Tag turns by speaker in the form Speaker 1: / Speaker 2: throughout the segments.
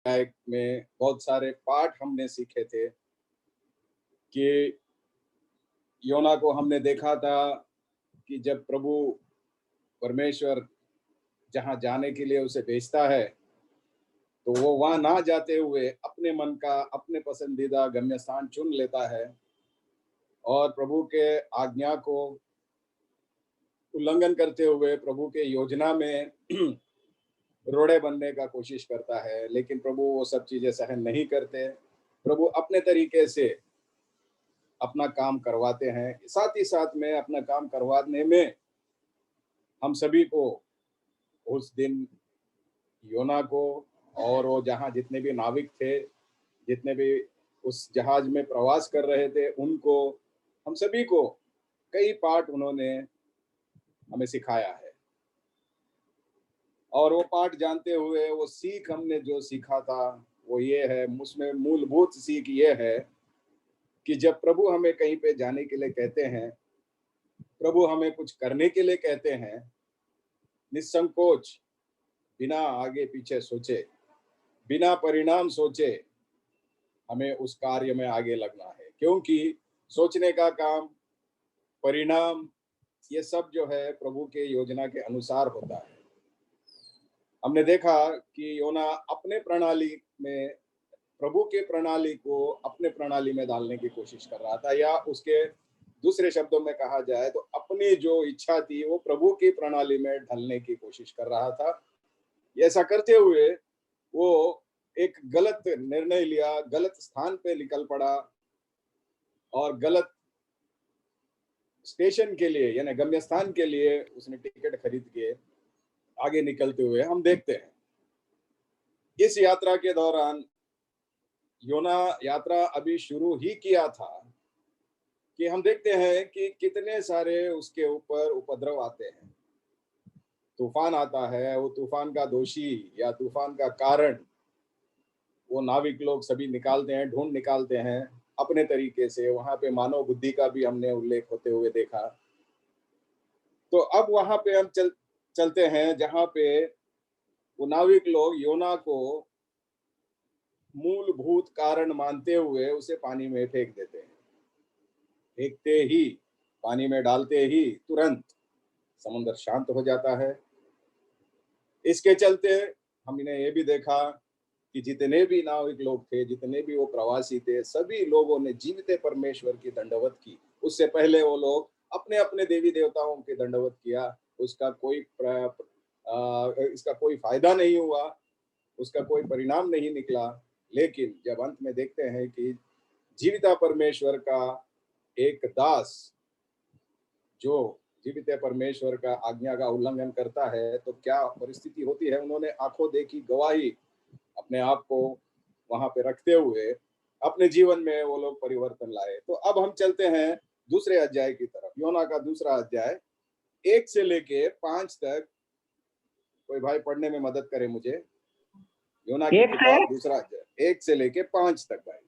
Speaker 1: में बहुत सारे पाठ हमने सीखे थे कि योना को हमने देखा था कि जब प्रभु परमेश्वर जहाँ जाने के लिए उसे भेजता है, तो वो वहाँ ना जाते हुए अपने मन का, अपने पसंदीदा गम्यस्थान चुन लेता है और प्रभु के आज्ञा को उल्लंघन करते हुए प्रभु के योजना में रोड़े बनने का कोशिश करता है। लेकिन प्रभु वो सब चीजें सहन नहीं करते। प्रभु अपने तरीके से अपना काम करवाते हैं। साथ ही साथ में अपना काम करवाने में हम सभी को उस दिन योना को और वो जहाँ जितने भी नाविक थे, जितने भी उस जहाज में प्रवास कर रहे थे, उनको, हम सभी को कई पाठ उन्होंने हमें सिखाया है। और वो पाठ जानते हुए वो सीख हमने जो सीखा था वो ये है, उसमें मूलभूत सीख ये है कि जब प्रभु हमें कहीं पे जाने के लिए कहते हैं, प्रभु हमें कुछ करने के लिए कहते हैं, निसंकोच, बिना आगे पीछे सोचे, बिना परिणाम सोचे हमें उस कार्य में आगे लगना है। क्योंकि सोचने का काम, परिणाम, ये सब जो है प्रभु के योजना के अनुसार होता है। हमने देखा कि योना अपने प्रणाली में प्रभु के प्रणाली को अपने प्रणाली में डालने की कोशिश कर रहा था, या उसके दूसरे शब्दों में कहा जाए तो अपनी जो इच्छा थी वो प्रभु की प्रणाली में ढलने की कोशिश कर रहा था। ऐसा करते हुए वो एक गलत निर्णय लिया, गलत स्थान पे निकल पड़ा और गलत स्टेशन के लिए, यानी गम्यस्थान के लिए उसने टिकट खरीद के आगे निकलते हुए हम देखते हैं। इस यात्रा के दौरान योना यात्रा अभी शुरू ही किया था कि हम देखते हैं कि कितने सारे उसके ऊपर उपद्रव आते हैं। तूफान आता है, वो तूफान का दोषी या तूफान का कारण वो नाविक लोग सभी निकालते हैं, ढूंढ निकालते हैं अपने तरीके से। वहां पे मानव बुद्धि का भी हमने उल्लेख होते हुए देखा। तो अब वहां पे हम चलते हैं जहां पे वो नाविक लोग योना को मूलभूत कारण मानते हुए उसे पानी में फेंक देते हैं। फेंकते ही, पानी में डालते ही तुरंत समुद्र शांत हो जाता है। इसके चलते हमने ये भी देखा कि जितने भी नाविक लोग थे, जितने भी वो प्रवासी थे, सभी लोगों ने जीवित परमेश्वर की दंडवत की। उससे पहले वो लोग अपने अपने देवी देवताओं की दंडवत किया। उसका कोई इसका कोई फायदा नहीं हुआ, उसका कोई परिणाम नहीं निकला। लेकिन जब अंत में देखते हैं कि जीविता परमेश्वर का एक दास जो जीवित परमेश्वर का आज्ञा का उल्लंघन करता है, तो क्या परिस्थिति होती है। उन्होंने आंखों देखी गवाही अपने आप को वहां पे रखते हुए अपने जीवन में वो लोग परिवर्तन लाए। तो अब हम चलते हैं दूसरे अध्याय की तरफ, योना का दूसरा अध्याय 1 से लेके 5 तक। कोई भाई पढ़ने में मदद करे मुझे। योना की किताब दूसरा अध्याय 1 से लेके 5 तक भाई।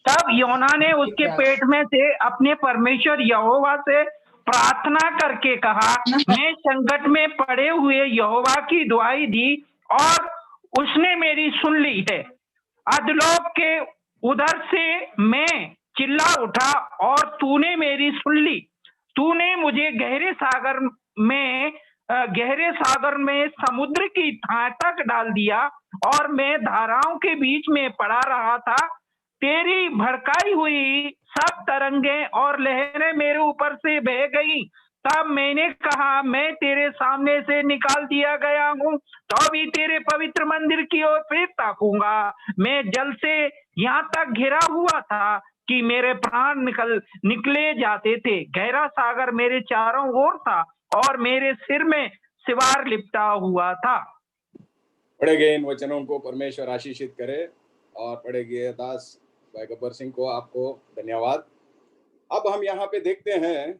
Speaker 2: तब योना ने उसके पेट में से अपने परमेश्वर यहोवा से प्रार्थना करके कहा, मैं संकट में पड़े हुए यहोवा की दुहाई दी और उसने मेरी सुन ली है। अधलोक के उधर से मैं चिल्ला उठा और तूने मेरी सुन ली। तूने मुझे गहरे सागर में समुद्र की तह तक डाल दिया और मैं धाराओं के बीच में पड़ा रहा था। तेरी भड़काई हुई सब तरंगें और लहरें मेरे ऊपर से बह गई। तब मैंने कहा, मैं तेरे सामने से निकाल दिया गया हूँ, तो भी तेरे पवित्र मंदिर की ओर फिर ताकूंगा। मैं जल से यहाँ तक घिरा हुआ था कि मेरे प्राण निकले जाते थे। गहरा सागर मेरे चारों ओर था और मेरे सिर में सिवार लिपटा हुआ था।
Speaker 1: पढ़े गए इन वचनों को परमेश्वर आशीषित करे। और पढ़े गए दास भाई गब्बर सिंह को आपको धन्यवाद। अब हम यहाँ पे देखते हैं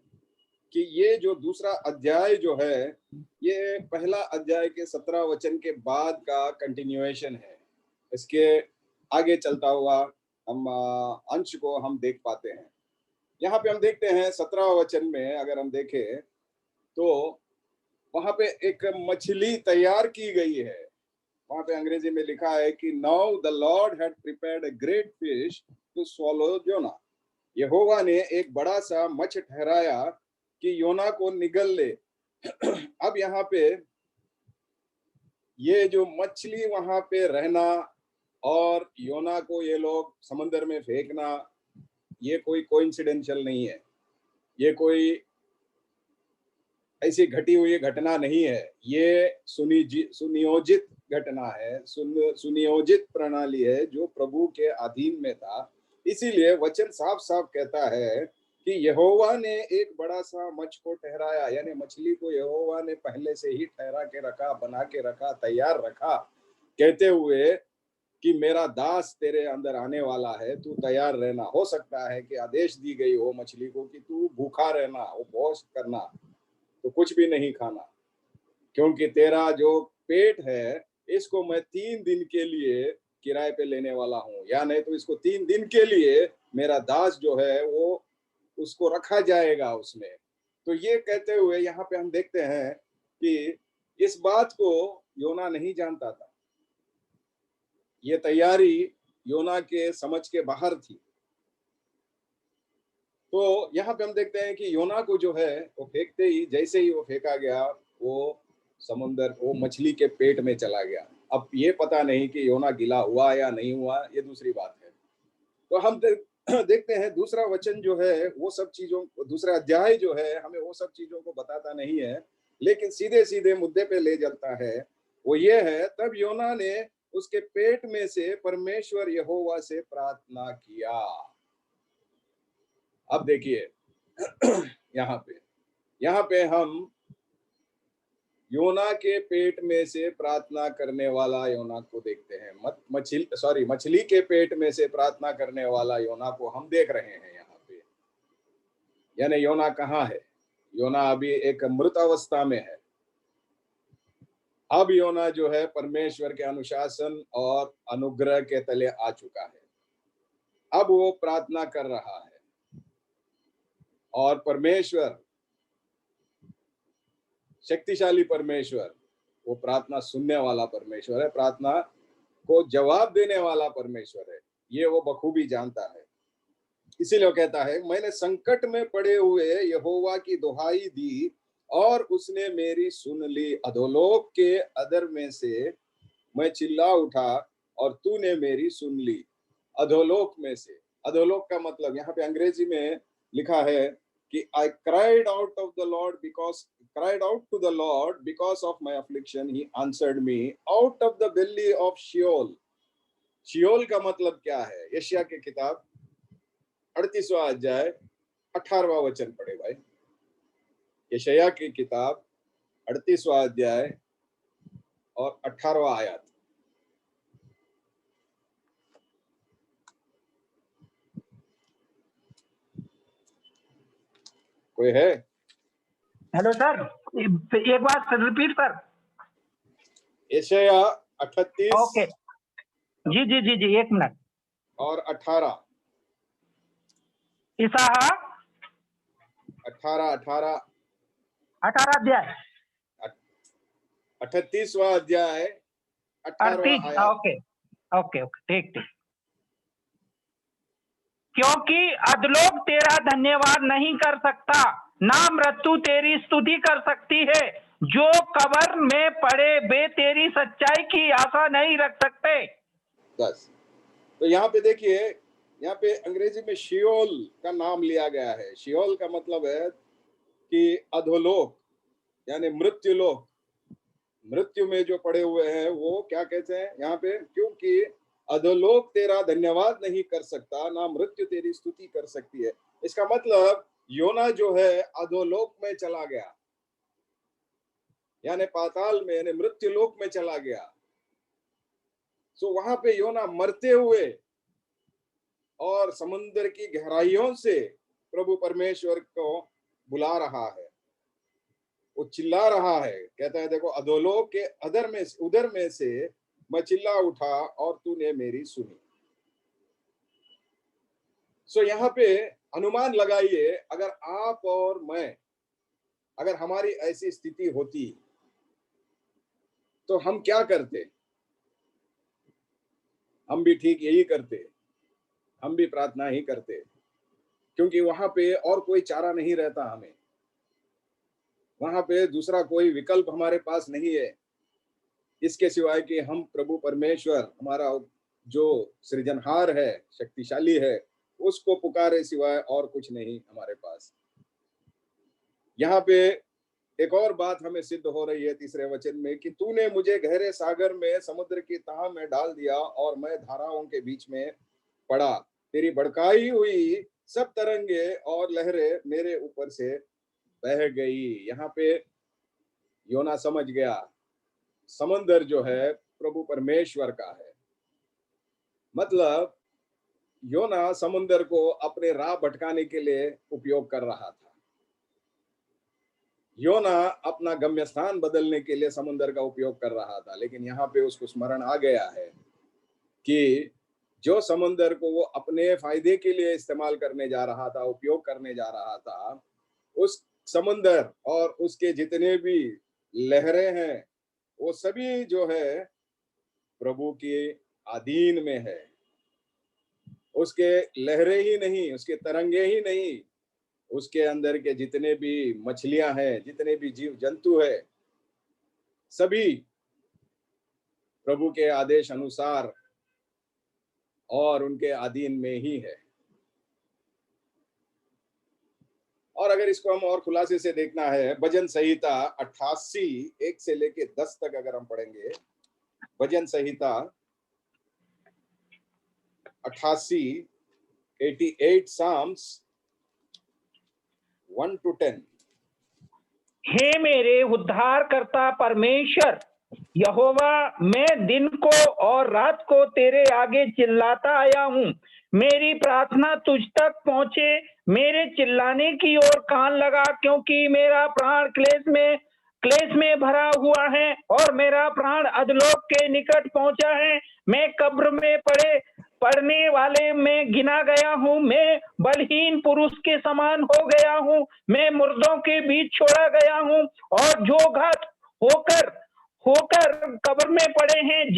Speaker 1: कि ये जो दूसरा अध्याय जो है, ये पहला अध्याय के 17 वचन के बाद का कंटिन्यूएशन है। इसके आगे चलता हुआ हम अंश को हम देख पाते हैं। यहाँ पे हम देखते हैं 17 वचन में अगर हम देखें तो वहां पे एक मछली तैयार की गई है। वहां पे अंग्रेजी में लिखा है कि now the lord had prepared a great fish to swallow Jonah. यहोवा ने एक बड़ा सा मछ ठहराया कि योना को निगल ले। अब यहाँ पे ये जो मछली वहां पे रहना और योना को ये लोग समंदर में फेंकना, ये कोई कोइंसिडेंशियल नहीं है, ये कोई ऐसी घटी हुई घटना नहीं है, ये सुनियोजित घटना है, सुनियोजित प्रणाली है जो प्रभु के अधीन में था। इसीलिए वचन साफ साफ कहता है कि यहोवा ने एक बड़ा सा मछ को ठहराया, यानी मछली को यहोवा ने पहले से ही ठहरा के रखा, बना के रखा, तैयार रखा, कहते हुए कि मेरा दास तेरे अंदर आने वाला है, तू तैयार रहना। हो सकता है कि आदेश दी गई हो मछली को कि तू भूखा रहना, उपवास करना, तो कुछ भी नहीं खाना, क्योंकि तेरा जो पेट है इसको मैं 3 दिन के लिए किराए पे लेने वाला हूँ, या नहीं तो इसको 3 दिन के लिए मेरा दास जो है वो उसको रखा जाएगा उसमें। तो ये कहते हुए यहाँ पे हम देखते हैं कि इस बात को योना नहीं जानता था, ये तैयारी योना के समझ के बाहर थी। तो यहाँ पे हम देखते हैं कि योना को जो है वो फेंकते ही, जैसे ही वो फेंका गया, वो समुंदर, वो मछली के पेट में चला गया। अब ये पता नहीं कि योना गिला हुआ या नहीं हुआ, ये दूसरी बात है। तो हम देखते हैं दूसरा वचन जो है वो सब चीजों, दूसरा अध्याय जो है हमें वो सब चीजों को बताता नहीं है, लेकिन सीधे सीधे मुद्दे पे ले जाता है। वो ये है, तब योना ने उसके पेट में से परमेश्वर यहोवा से प्रार्थना किया। अब देखिए यहाँ पे हम योना के पेट में से प्रार्थना करने वाला योना को देखते हैं। मछली के पेट में से प्रार्थना करने वाला योना को हम देख रहे हैं यहाँ पे। यानी योना कहाँ है? योना अभी एक मृत अवस्था में है। अब योना जो है परमेश्वर के अनुशासन और अनुग्रह के तले आ चुका है। अब वो प्रार्थना कर रहा है और परमेश्वर, शक्तिशाली परमेश्वर, वो प्रार्थना सुनने वाला परमेश्वर है, प्रार्थना को जवाब देने वाला परमेश्वर है, ये वो बखूबी जानता है। इसीलिए वो कहता है, मैंने संकट में पड़े हुए यहोवा की दुहाई दी और उसने मेरी सुन ली। अधोलोक के अधर में से मैं चिल्ला उठा और तूने मेरी सुन ली। अधोलोक में से, अधोलोक का मतलब यहाँ पे अंग्रेजी में लिखा है कि I cried out to the Lord because of my affliction, he answered me out of the belly of Sheol। Seoul का मतलब क्या है? यशायाह की किताब 38वां अध्याय 18वां वचन पढ़े भाई। यशायाह की किताब 38वां अध्याय और 18वां आयत। कोई है?
Speaker 2: हेलो सर, एक बार रिपीट कर।
Speaker 1: यशायाह 38
Speaker 2: ओके, जी जी जी जी, 1 मिनट।
Speaker 1: और 18
Speaker 2: ईसाया
Speaker 1: 18
Speaker 2: अध्याय
Speaker 1: 38वां अध्याय 18वां
Speaker 2: 38।
Speaker 1: आयत।
Speaker 2: ओके ओके ओके, ठीक ठीक। क्योंकि अधलोक तेरा धन्यवाद नहीं कर सकता, ना मृत्यु तेरी स्तुति कर सकती है। जो कब्र में पड़े वे तेरी सच्चाई की आशा नहीं रख सकते।
Speaker 1: बस, तो यहाँ पे देखिए, यहाँ पे अंग्रेजी में शियोल का नाम लिया गया है। शियोल का मतलब है कि अधोलोक, यानी मृत्यु लोक। मृत्यु में जो पड़े हुए हैं वो क्या कहते हैं यहाँ पे? क्योंकि अधोलोक तेरा धन्यवाद नहीं कर सकता, ना मृत्यु तेरी स्तुति कर सकती है। इसका मतलब योना जो है अधोलोक में चला गया, यानी पाताल में, यानी मृत्यु लोक में चला गया। सो वहां पे योना मरते हुए और समुद्र की गहराइयों से प्रभु परमेश्वर को बुला रहा है, वो चिल्ला रहा है, कहता है देखो अधोलोक के उधर में से मैं चिल्ला उठा और तूने मेरी सुनी। सो यहाँ पे अनुमान लगाइए, अगर आप और मैं, अगर हमारी ऐसी स्थिति होती तो हम क्या करते? हम भी ठीक यही करते, हम भी प्रार्थना ही करते, क्योंकि वहां पे और कोई चारा नहीं रहता हमें, वहां पे दूसरा कोई विकल्प हमारे पास नहीं है इसके सिवाय कि हम प्रभु परमेश्वर, हमारा जो सृजनहार है, शक्तिशाली है, उसको पुकारे सिवाय और कुछ नहीं हमारे पास। यहाँ पे एक और बात हमें सिद्ध हो रही है तीसरे वचन में कि तूने मुझे गहरे सागर में, समुद्र की तह में डाल दिया और मैं धाराओं के बीच में पड़ा। तेरी भड़काई हुई सब तरंगे और लहरें मेरे ऊपर से बह गई। यहाँ पे योना समझ गया, समंदर जो है प्रभु परमेश्वर का है। मतलब योना समुंदर को अपने राह भटकाने के लिए उपयोग कर रहा था। योना अपना गम्य स्थान बदलने के लिए समुंदर का उपयोग कर रहा था, लेकिन यहाँ पे उसको स्मरण आ गया है कि जो समुंदर को वो अपने फायदे के लिए इस्तेमाल करने जा रहा था, उपयोग करने जा रहा था, उस समुंदर और उसके जितने भी लहरें हैं, वो सभी जो है प्रभु के अधीन में है। उसके लहरें ही नहीं, उसके तरंगे ही नहीं, उसके अंदर के जितने भी मछलियां हैं, जितने भी जीव जंतु है, सभी प्रभु के आदेश अनुसार और उनके अधीन में ही है। और अगर इसको हम और खुलासे से देखना है, भजन संहिता 88 1 से लेके 10 तक अगर हम पढ़ेंगे, भजन संहिता 88 88 Psalms 1 to 10।
Speaker 2: हे मेरे उद्धारकर्ता परमेश्वर यहोवा, मैं दिन को और रात को तेरे आगे चिल्लाता आया हूँ। मेरी प्रार्थना तुझ तक पहुंचे, मेरे चिल्लाने की ओर कान लगा, क्योंकि मेरा प्राण क्लेश में भरा हुआ है और मेरा प्राण अधोलोक के निकट पहुंचा है। मैं कब्र में पड़ने वाले में गिना गया हूँ। मैं बलहीन पुरुष के समान हो गया हूँ। मैं मुर्दों के बीच छोड़ा गया हूँ, और जो घात होकर कब्र में पड़े हैं,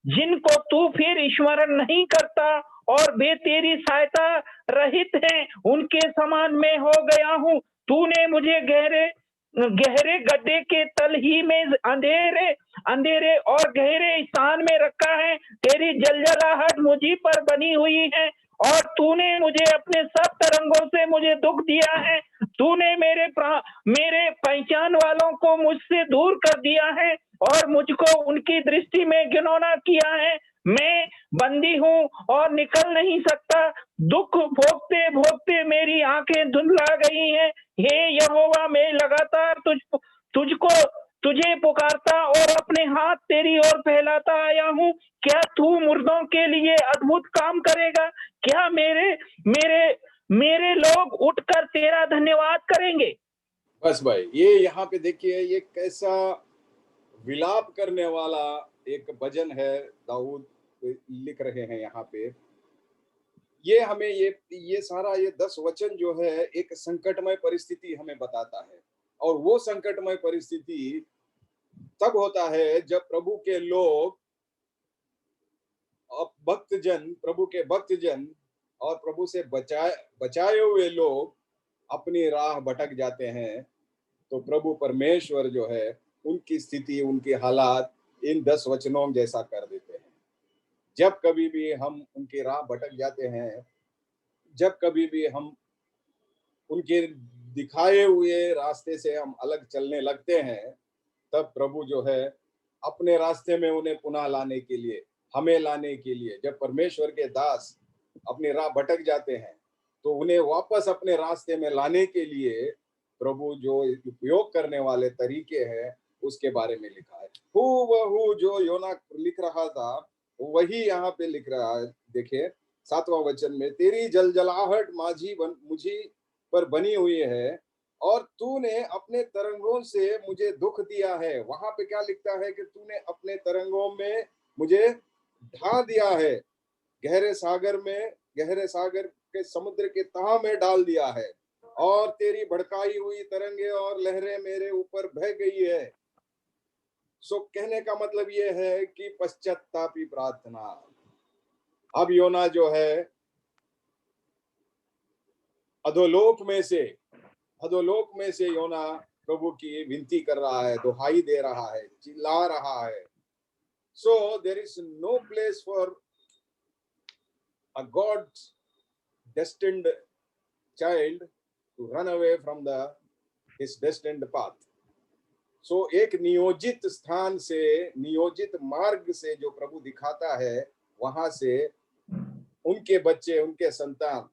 Speaker 2: जिनको तू फिर स्मरण नहीं करता, और वे तेरी सहायता रहित हैं, उनके समान मैं हो गया हूँ। तूने मुझे गहरे गड्ढे के तल ही में अंधेरे और गहरे स्थान में रखा है। तेरी जलजलाहट मुझी पर बनी हुई है, और तूने मुझे अपने सब तरंगों से मुझे दुख दिया है। तूने मेरे पहचान वालों को मुझसे दूर कर दिया है, और मुझको उनकी दृष्टि में घिनौना किया है। मैं बंदी हूँ और निकल नहीं सकता। दुख भोगते भोगते मेरी आंखें धुंधला गई हैं। हे यहोवा, मैं लगातार तुझे पुकारता और अपने हाथ तेरी ओर फैलाता आया हूँ। क्या तू मुर्दों के लिए अद्भुत काम करेगा? क्या मेरे लोग उठकर तेरा धन्यवाद करेंगे?
Speaker 1: बस भाई, ये यहाँ पे देखिए, ये कैसा विलाप करने वाला एक भजन है, दाऊद लिख रहे हैं यहाँ पे। ये हमें ये सारा ये 10 वचन जो है एक संकटमय परिस्थिति हमें बताता है, और वो संकटमय परिस्थिति तब होता है जब प्रभु के लोग, प्रभु के भक्तजन और प्रभु से बचाए हुए लोग अपनी राह भटक जाते हैं। तो प्रभु परमेश्वर जो है उनकी स्थिति, उनकी हालात इन 10 वचनों जैसा कर देते हैं। जब कभी भी हम उनकी राह भटक जाते हैं, जब कभी भी हम उनके दिखाए हुए रास्ते से हम अलग चलने लगते हैं, तब प्रभु जो है अपने रास्ते में उन्हें पुनः लाने के लिए, हमें लाने के लिए, जब परमेश्वर के दास अपनी राह भटक जाते हैं, तो उन्हें वापस अपने रास्ते में लाने के लिए प्रभु जो उपयोग करने वाले तरीके हैं उसके बारे में लिखा है। हूबहू जो योना लिख रहा था वही यहाँ पे लिख रहा है। देखिए 7वां वचन में, तेरी जलजलाहट मुझी पर बनी हुई है, और तूने अपने तरंगों से मुझे दुख दिया है। वहां पे क्या लिखता है कि तूने अपने तरंगों में मुझे ढा दिया है, गहरे सागर के समुद्र के तह में डाल दिया है, और तेरी भड़काई हुई तरंगे और लहरें मेरे ऊपर बह गई है। सो कहने का मतलब यह है कि पश्चातापी प्रार्थना, अब योना जो है अधोलोक में से योना प्रभु की विनती कर रहा है, दुहाई दे रहा है, चिल्ला रहा है। So there is no place for a god destined child to run away from his destined path. So एक नियोजित स्थान से, नियोजित मार्ग से जो प्रभु दिखाता है, वहां से उनके बच्चे, उनके संतान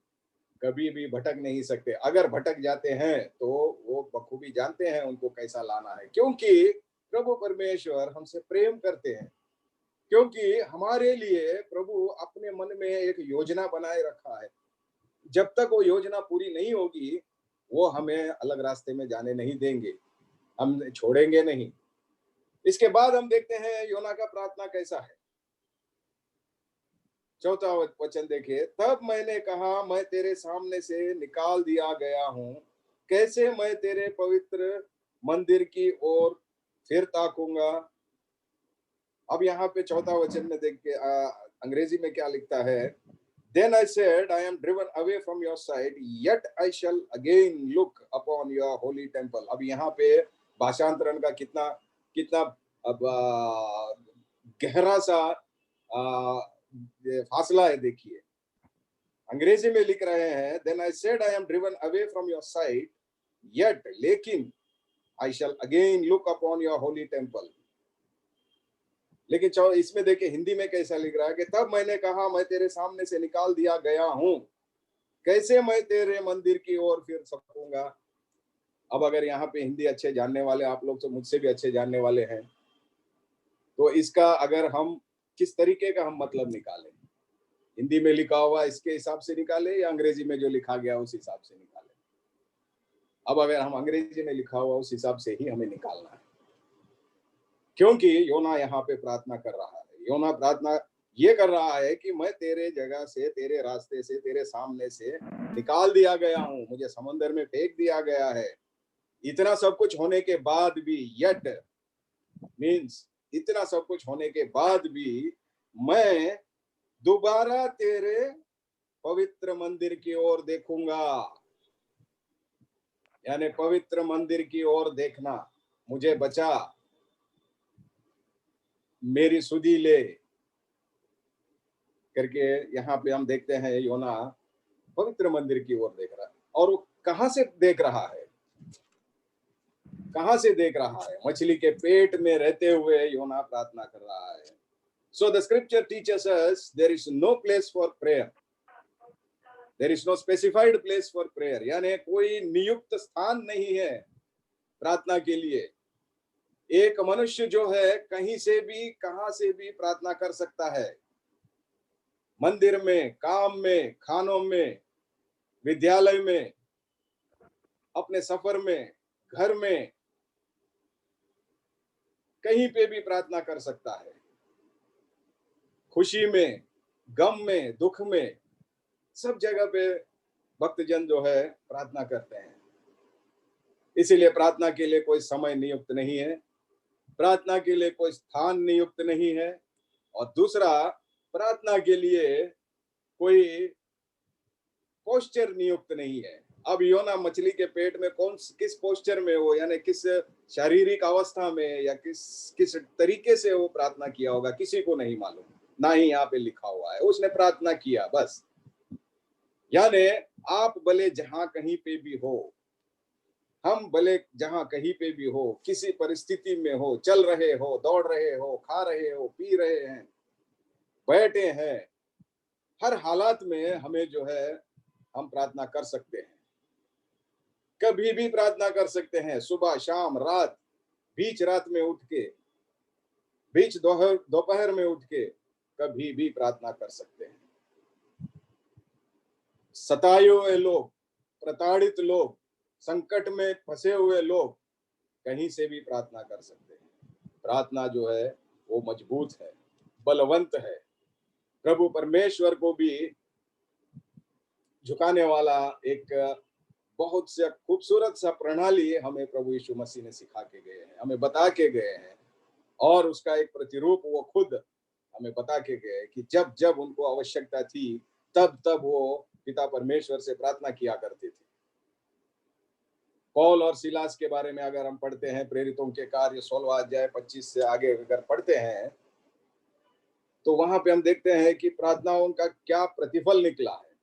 Speaker 1: कभी भी भटक नहीं सकते। अगर भटक जाते हैं तो वो बखूबी जानते हैं उनको कैसा लाना है, क्योंकि प्रभु परमेश्वर हमसे प्रेम करते हैं, क्योंकि हमारे लिए प्रभु अपने मन में एक योजना बनाए रखा है। जब तक वो योजना पूरी नहीं होगी, वो हमें अलग रास्ते में जाने नहीं देंगे, हम छोड़ेंगे नहीं। इसके बाद हम देखते हैं योना का प्रार्थना कैसा है। 4वां वचन देखिए, तब मैंने कहा, मैं तेरे सामने से निकाल दिया गया हूं, कैसे मैं तेरे पवित्र मंदिर की ओर फिर ताकूंगा। अब यहाँ पे 4वां वचन में देखिए, अंग्रेजी में क्या लिखता है, Then I said, I am driven away from your sight, yet I shall again look upon your holy temple. अब यहाँ पे भाषांतरण का कितना कितना अब गहरा सा फासला है, देखिए। अंग्रेजी में लिख रहे हैं, Then I said, I am driven away from your sight, yet लेकिन I shall again look upon your holy temple. लेकिन इसमें देखिए हिंदी में कैसा लिख रहा है कि तब मैंने कहा, मैं तेरे सामने से निकाल दिया गया हूं, कैसे मैं तेरे मंदिर की ओर फिर सकूंगा। अब अगर यहाँ पे हिंदी अच्छे जानने वाले आप लोग तो मुझसे भी अच्छे जानने वाले हैं, तो इसका अगर हम किस तरीके का हम मतलब निकालें, हिंदी में लिखा हुआ इसके हिसाब से निकाले या अंग्रेजी में जो लिखा गया उस हिसाब से निकाले। अब अगर हम अंग्रेजी में लिखा हुआ उस हिसाब से ही हमें निकालना है, क्योंकि योना यहाँ पे प्रार्थना कर रहा है। योना प्रार्थना ये कर रहा है कि मैं तेरे जगह से, तेरे रास्ते से, तेरे सामने से निकाल दिया गया हूं, मुझे समंदर में फेंक दिया गया है। इतना सब कुछ होने के बाद भी, yet मीन्स इतना सब कुछ होने के बाद भी मैं दोबारा तेरे पवित्र मंदिर की ओर देखूंगा। यानी पवित्र मंदिर की ओर देखना, मुझे बचा, मेरी सुधि ले करके यहाँ पे हम देखते हैं योना पवित्र मंदिर की ओर देख रहा है। और वो कहां से देख रहा है, कहां से देख रहा है? मछली के पेट में रहते हुए योना प्रार्थना कर रहा है। So the scripture teaches us there is no place for prayer. There is no specified place for prayer. यानी कोई नियुक्त स्थान नहीं है प्रार्थना के लिए। एक मनुष्य जो है कहीं से भी, कहां से भी प्रार्थना कर सकता है। मंदिर में, काम में, खानों में, विद्यालय में, अपने सफर में, घर में, कहीं पे भी प्रार्थना कर सकता है। खुशी में, गम में, दुख में, सब जगह पे भक्तजन जो है प्रार्थना करते हैं। इसीलिए प्रार्थना के लिए कोई समय नियुक्त नहीं है, प्रार्थना के लिए कोई स्थान नियुक्त नहीं है, और दूसरा, प्रार्थना के लिए कोई पोस्चर नियुक्त नहीं है। अब योना मछली के पेट में किस पोस्चर में हो, यानी किस शारीरिक अवस्था में या किस तरीके से वो प्रार्थना किया होगा, किसी को नहीं मालूम, ना ही यहाँ पे लिखा हुआ है। उसने प्रार्थना किया बस। यानी आप भले जहां कहीं पे भी हो, हम भले जहां कहीं पे भी हो, किसी परिस्थिति में हो, चल रहे हो, दौड़ रहे हो, खा रहे हो, पी रहे हैं, बैठे हैं, हर हालात में हमें जो है हम प्रार्थना कर सकते हैं। कभी भी प्रार्थना कर सकते हैं, सुबह, शाम, रात, बीच रात में उठ के, बीच दोपहर में उठ के, कभी भी प्रार्थना कर सकते हैं। सताए हुए लोग, प्रताड़ित लोग, संकट में फंसे हुए लोग कहीं से भी प्रार्थना कर सकते हैं। प्रार्थना जो है वो मजबूत है, बलवंत है, प्रभु परमेश्वर को भी झुकाने वाला एक बहुत से खूबसूरत सा प्रणाली हमें प्रभु यीशु मसीह ने सिखा के गए हैं, हमें बता के गए हैं, और उसका एक प्रतिरूप वो खुद हमें बता के गए कि जब जब उनको आवश्यकता थी तब तब वो पिता परमेश्वर से प्रार्थना किया करते थे। पौल और सिलास के बारे में अगर हम पढ़ते हैं प्रेरितों के कार्य 16वां अध्याय 25 से आगे अगर पढ़ते हैं तो वहां पे हम देखते हैं कि प्रार्थनाओं का क्या प्रतिफल निकला है।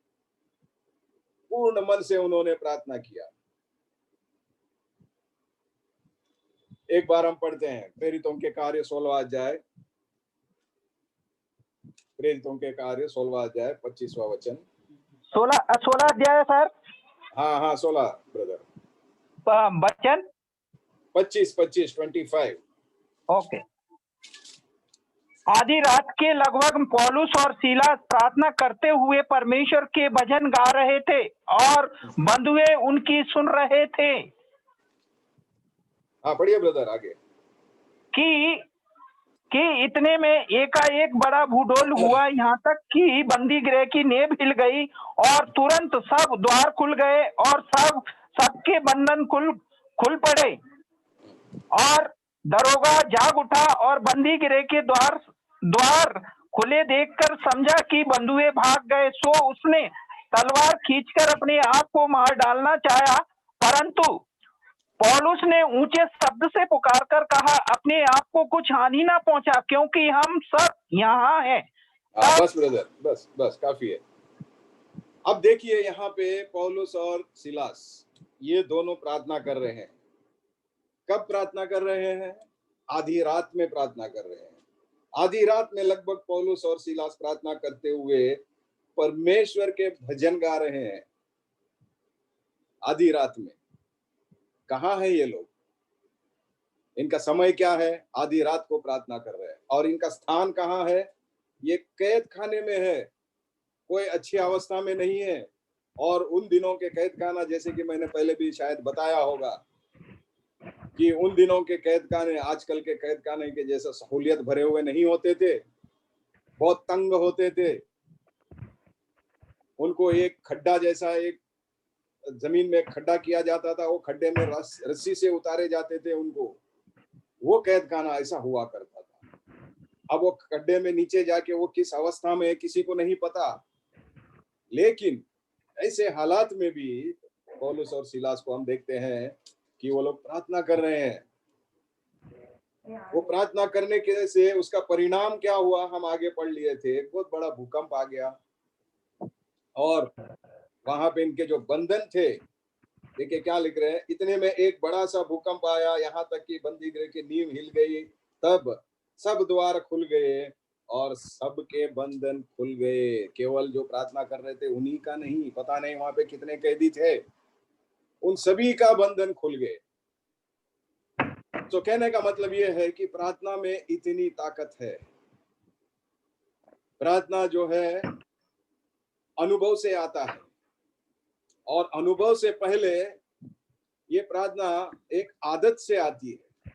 Speaker 1: पूर्ण मन से उन्होंने प्रार्थना किया। एक बार हम पढ़ते हैं प्रेरितों के कार्य 16वां अध्याय, प्रेरितों के कार्य 16वां अध्याय 25वां वचन।
Speaker 2: 16 अध्याय सर।
Speaker 1: हाँ हाँ 16 ब्रदर,
Speaker 2: वचन
Speaker 1: 25
Speaker 2: ओके। आधी रात के लगभग पौलुस और सीलास प्रार्थना करते हुए परमेश्वर के भजन गा रहे थे और बंधुए उनकी सुन रहे थे।
Speaker 1: हाँ पढ़िए ब्रदर आगे।
Speaker 2: कि इतने में एकाएक बड़ा भूडोल हुआ, यहाँ तक कि बंदी गृह की नेब हिल गई और तुरंत सब द्वार खुल गए और सबके बंधन खुल पड़े और दरोगा जाग उठा और बंदी गृह के द्वार खुले देखकर समझा कि बंधुए भाग गए, सो उसने तलवार खींचकर अपने आप को मार डालना चाहा, परंतु पौलुस ने ऊंचे शब्द से पुकारकर कहा, अपने आप को कुछ हानि ना पहुंचा, क्योंकि हम सब यहाँ हैं।
Speaker 1: बस ब्रदर, बस काफी है। अब देखिए यहाँ पे पौलुस और सिलास ये दोनों प्रार्थना कर रहे हैं। कब प्रार्थना कर रहे हैं? आधी रात में प्रार्थना कर रहे हैं। आधी रात में लगभग पौलुस और सिलास प्रार्थना करते हुए परमेश्वर के भजन गा रहे हैं। आधी रात में कहाँ है ये लोग? इनका समय क्या है? आधी रात को प्रार्थना कर रहे हैं। और इनका स्थान कहाँ है? ये कैद खाने में है, कोई अच्छी अवस्था में नहीं है। और उन दिनों के कैद खाना, जैसे कि मैंने पहले भी शायद बताया होगा कि उन दिनों के कैद खाने आजकल के कैद खाने के जैसा सहूलियत भरे हुए नहीं होते थे, बहुत तंग होते थे। उनको एक खड्डा जैसा, एक जमीन में खड्डा किया जाता था, वो खड्डे में रस्सी से उतारे जाते थे उनको। वो कैद खाना ऐसा हुआ करता था। अब वो खड्डे में नीचे जाके वो किस अवस्था में है किसी को नहीं पता, लेकिन ऐसे हालात में भी पौलुस और सिलास को हम देखते हैं कि वो लोग प्रार्थना कर रहे हैं। वो प्रार्थना करने के से उसका परिणाम क्या हुआ हम आगे पढ़ लिए थे। एक बहुत बड़ा भूकंप आ गया और वहां पे इनके जो बंधन थे, देखिए क्या लिख रहे हैं, इतने में एक बड़ा सा भूकंप आया, यहाँ तक कि बंदी गृह की नींव हिल गई, तब सब द्वार खुल गए और सबके बंधन खुल गए। केवल जो प्रार्थना कर रहे थे उन्हीं का नहीं, पता नहीं वहां पे कितने कैदी थे, उन सभी का बंधन खुल गए। तो कहने का मतलब यह है कि प्रार्थना में इतनी ताकत है। प्रार्थना जो है अनुभव से आता है, और अनुभव से पहले ये प्रार्थना एक आदत से आती है।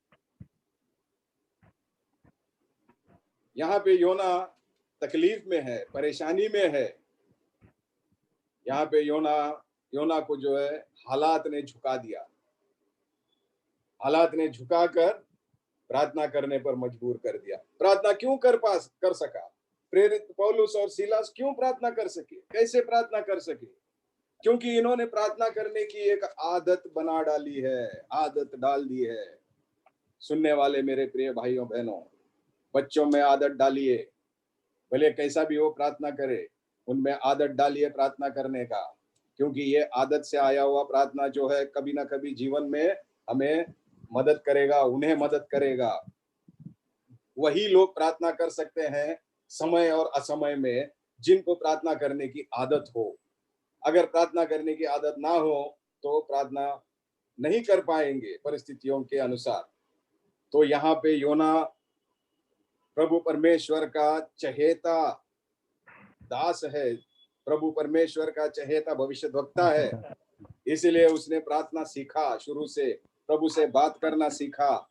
Speaker 1: यहाँ पे योना तकलीफ में है, परेशानी में है। यहाँ पे योना को जो है हालात ने झुका दिया, हालात ने झुकाकर प्रार्थना करने पर मजबूर कर दिया। प्रार्थना क्यों कर सका प्रेरित पौलुस और सिलास? क्यों प्रार्थना कर सके? कैसे प्रार्थना कर सके? क्योंकि इन्होंने प्रार्थना करने की एक आदत बना डाली है, आदत डाल दी है। सुनने वाले मेरे प्रिय भाइयों बहनों, बच्चों में आदत डालिए, भले कैसा भी हो प्रार्थना करे, उनमें आदत डालिए प्रार्थना करने का, क्योंकि ये आदत से आया हुआ प्रार्थना जो है कभी ना कभी जीवन में हमें मदद करेगा, उन्हें मदद करेगा। वही लोग प्रार्थना कर सकते हैं समय और असमय में जिनको प्रार्थना करने की आदत हो। अगर प्रार्थना करने की आदत ना हो तो प्रार्थना नहीं कर पाएंगे परिस्थितियों के अनुसार। तो यहाँ पे योना प्रभु परमेश्वर का चहेता दास है, प्रभु परमेश्वर का चहेता भविष्यद्वक्ता है, इसलिए उसने प्रार्थना सीखा, शुरू से प्रभु से बात करना सीखा।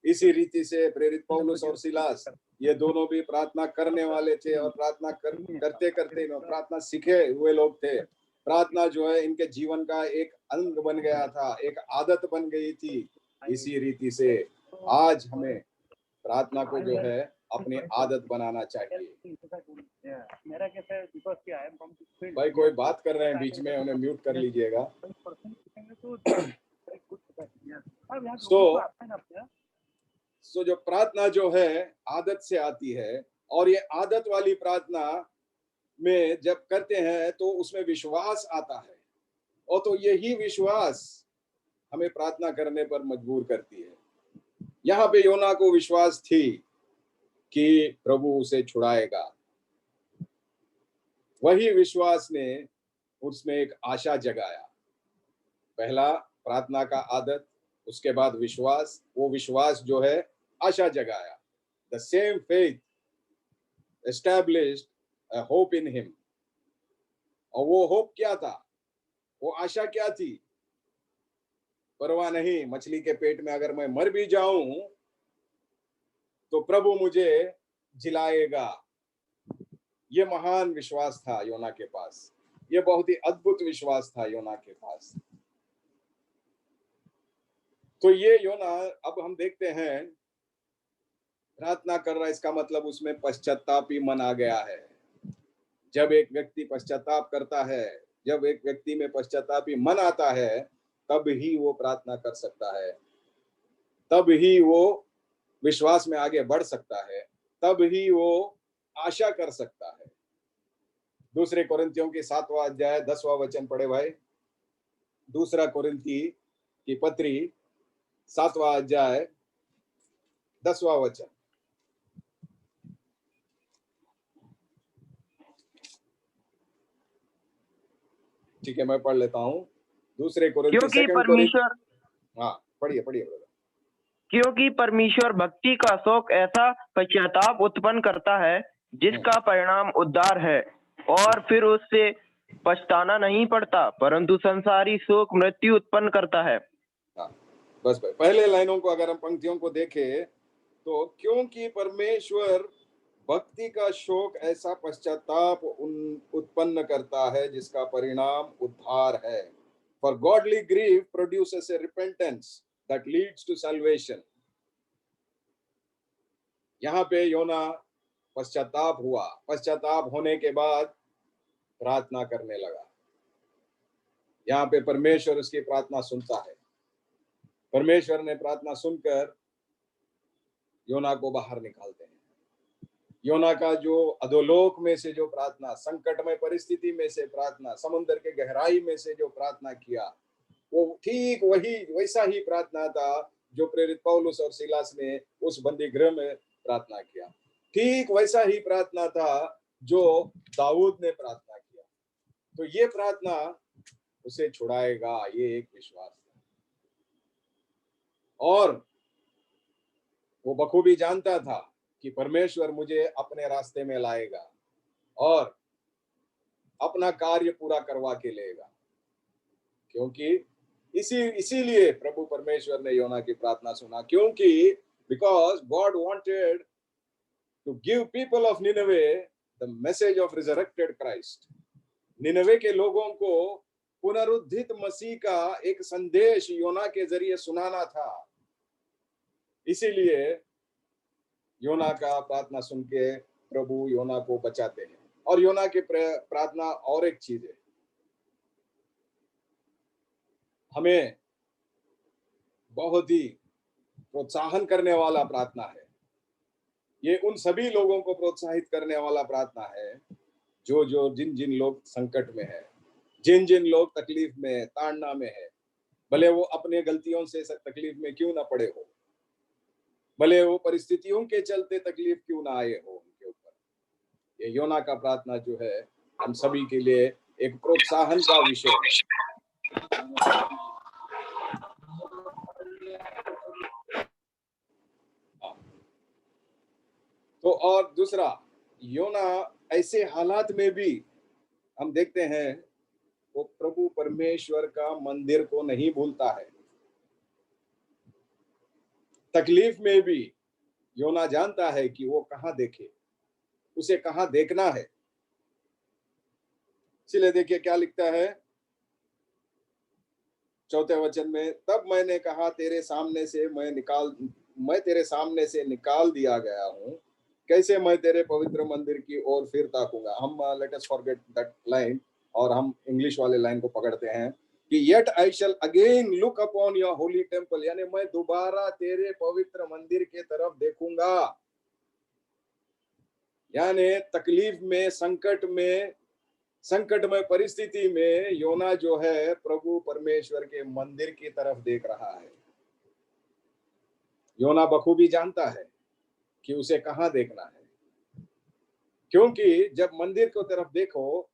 Speaker 1: इसी रीति से प्रेरित पौलुस और सिलास ये दोनों भी प्रार्थना करने वाले थे और प्रार्थना करते करते प्रार्थना सीखे हुए लोग थे। प्रार्थना जो है इनके जीवन का एक अंग बन गया था, एक आदत बन गई थी। इसी रीति से आज हमें प्रार्थना को जो है अपनी आदत बनाना चाहिए।
Speaker 3: मेरा कैसे है बिकॉज क्या है फ्रॉम फील्ड
Speaker 1: भाई कोई बात कर रहे हैं बीच में, उन्हें म्यूट कर लीजिएगा। सो जो प्रार्थना जो है आदत से आती है, और ये आदत वाली प्रार्थना में जब करते हैं तो उसमें विश्वास आता है, और तो यही विश्वास हमें प्रार्थना करने पर मजबूर करती है। यहाँ पे योना को विश्वास थी कि प्रभु उसे छुड़ाएगा। वही विश्वास ने उसमें एक आशा जगाया। पहला प्रार्थना का आदत, उसके बाद विश्वास, वो विश्वास जो है आशा जगाया। The same faith established a hope in him. और वो होप क्या था, वो आशा क्या थी? परवाह नहीं, मछली के पेट में अगर मैं मर भी जाऊं तो प्रभु मुझे जिलाएगा। ये महान विश्वास था योना के पास। ये बहुत ही अद्भुत विश्वास था योना के पास। तो ये योना, अब हम देखते हैं, प्रार्थना कर रहा है, इसका मतलब उसमें पश्चातापी मन आ गया है। जब एक व्यक्ति पश्चाताप करता है, जब एक व्यक्ति में पश्चातापी मन आता है, तब ही वो प्रार्थना कर सकता है, तब ही वो विश्वास में आगे बढ़ सकता है, तब ही वो आशा कर सकता है। दूसरे कोरिन्थियों की 7वां अध्याय 10वां वचन पढ़े भाई। दूसरा कोरिन्थी की पत्री 7वां अध्याय 10वां वचन। ठीक है, मैं पढ़ लेता हूँ। दूसरे कोरिन्थी
Speaker 4: क्योंकि
Speaker 1: सेकंड
Speaker 4: परमेश्वर
Speaker 1: कोरिन्थी, हाँ पढ़िए पढ़िए ब्रदर।
Speaker 4: क्योंकि परमेश्वर भक्ति का शौक ऐसा पश्चाताप उत्पन्न करता है जिसका परिणाम उद्धार है, और फिर उससे पछताना नहीं पड़ता, परंतु संसारी शोक मृत्यु उत्पन्न करता है।
Speaker 1: हाँ, बस भाई, पहले लाइनों को अगर हम पंक्तियों को देखें तो क्योंकि परमेश्वर भक्ति का शोक ऐसा पश्चाताप उत्पन्न करता है जिसका परिणाम उद्धार है। For godly grief produces a repentance that leads to salvation. यहाँ पे योना पश्चाताप हुआ, पश्चाताप होने के बाद प्रार्थना करने लगा। यहाँ पे परमेश्वर उसकी प्रार्थना सुनता है। परमेश्वर ने प्रार्थना सुनकर योना को बाहर निकालते हैं। योना का जो अधोलोक में से जो प्रार्थना, संकटमय परिस्थिति में से प्रार्थना, समुद्र के गहराई में से जो प्रार्थना किया, वो ठीक वही वैसा ही प्रार्थना था जो प्रेरित पौलुस और सीलास ने उस बंदी गृह में प्रार्थना किया। ठीक वैसा ही प्रार्थना था जो दाऊद ने प्रार्थना किया। तो ये प्रार्थना उसे छुड़ाएगा, ये एक विश्वास था। और वो बखूबी जानता था कि परमेश्वर मुझे अपने रास्ते में लाएगा और अपना कार्य पूरा करवा के लेगा, क्योंकि इसीलिए प्रभु परमेश्वर ने योना की प्रार्थना सुना, क्योंकि because God wanted to give people of Nineveh the message of resurrected Christ. Nineveh के लोगों को पुनरुत्थित मसीह का एक संदेश योना के जरिए सुनाना था। इसीलिए योना का प्रार्थना सुन के प्रभु योना को बचाते हैं। और योना की प्रार्थना और एक चीज है, हमें बहुत ही प्रोत्साहन करने वाला प्रार्थना है। ये उन सभी लोगों को प्रोत्साहित करने वाला प्रार्थना है जो जिन जिन लोग संकट में है, जिन जिन लोग तकलीफ में, ताड़ना में है, भले वो अपने गलतियों से तकलीफ में क्यों ना पड़े हो, भले वो परिस्थितियों के चलते तकलीफ क्यों ना आए हो उनके ऊपर। ये योना का प्रार्थना जो है हम सभी के लिए एक प्रोत्साहन का विषय है। तो और दूसरा, योना ऐसे हालात में भी हम देखते हैं वो प्रभु परमेश्वर का मंदिर को नहीं भूलता है। तकलीफ में भी योना जानता है कि वो कहां देखे, उसे कहां देखना है। इसलिए देखिए क्या लिखता है 4 वचन में, तब मैंने कहा मैं तेरे सामने से निकाल दिया गया हूं, कैसे मैं तेरे पवित्र मंदिर की ओर फिर ताकूंगा। हम let us forget that line और हम इंग्लिश वाले लाइन को पकड़ते हैं कि yet I shall again look upon your holy temple, यानी मैं दोबारा तेरे पवित्र मंदिर के तरफ देखूंगा। यानी तकलीफ में, संकटमय परिस्थिति में योना जो है प्रभु परमेश्वर के मंदिर की तरफ देख रहा है। योना बखूबी जानता है कि उसे कहां देखना है, क्योंकि जब मंदिर की तरफ देखो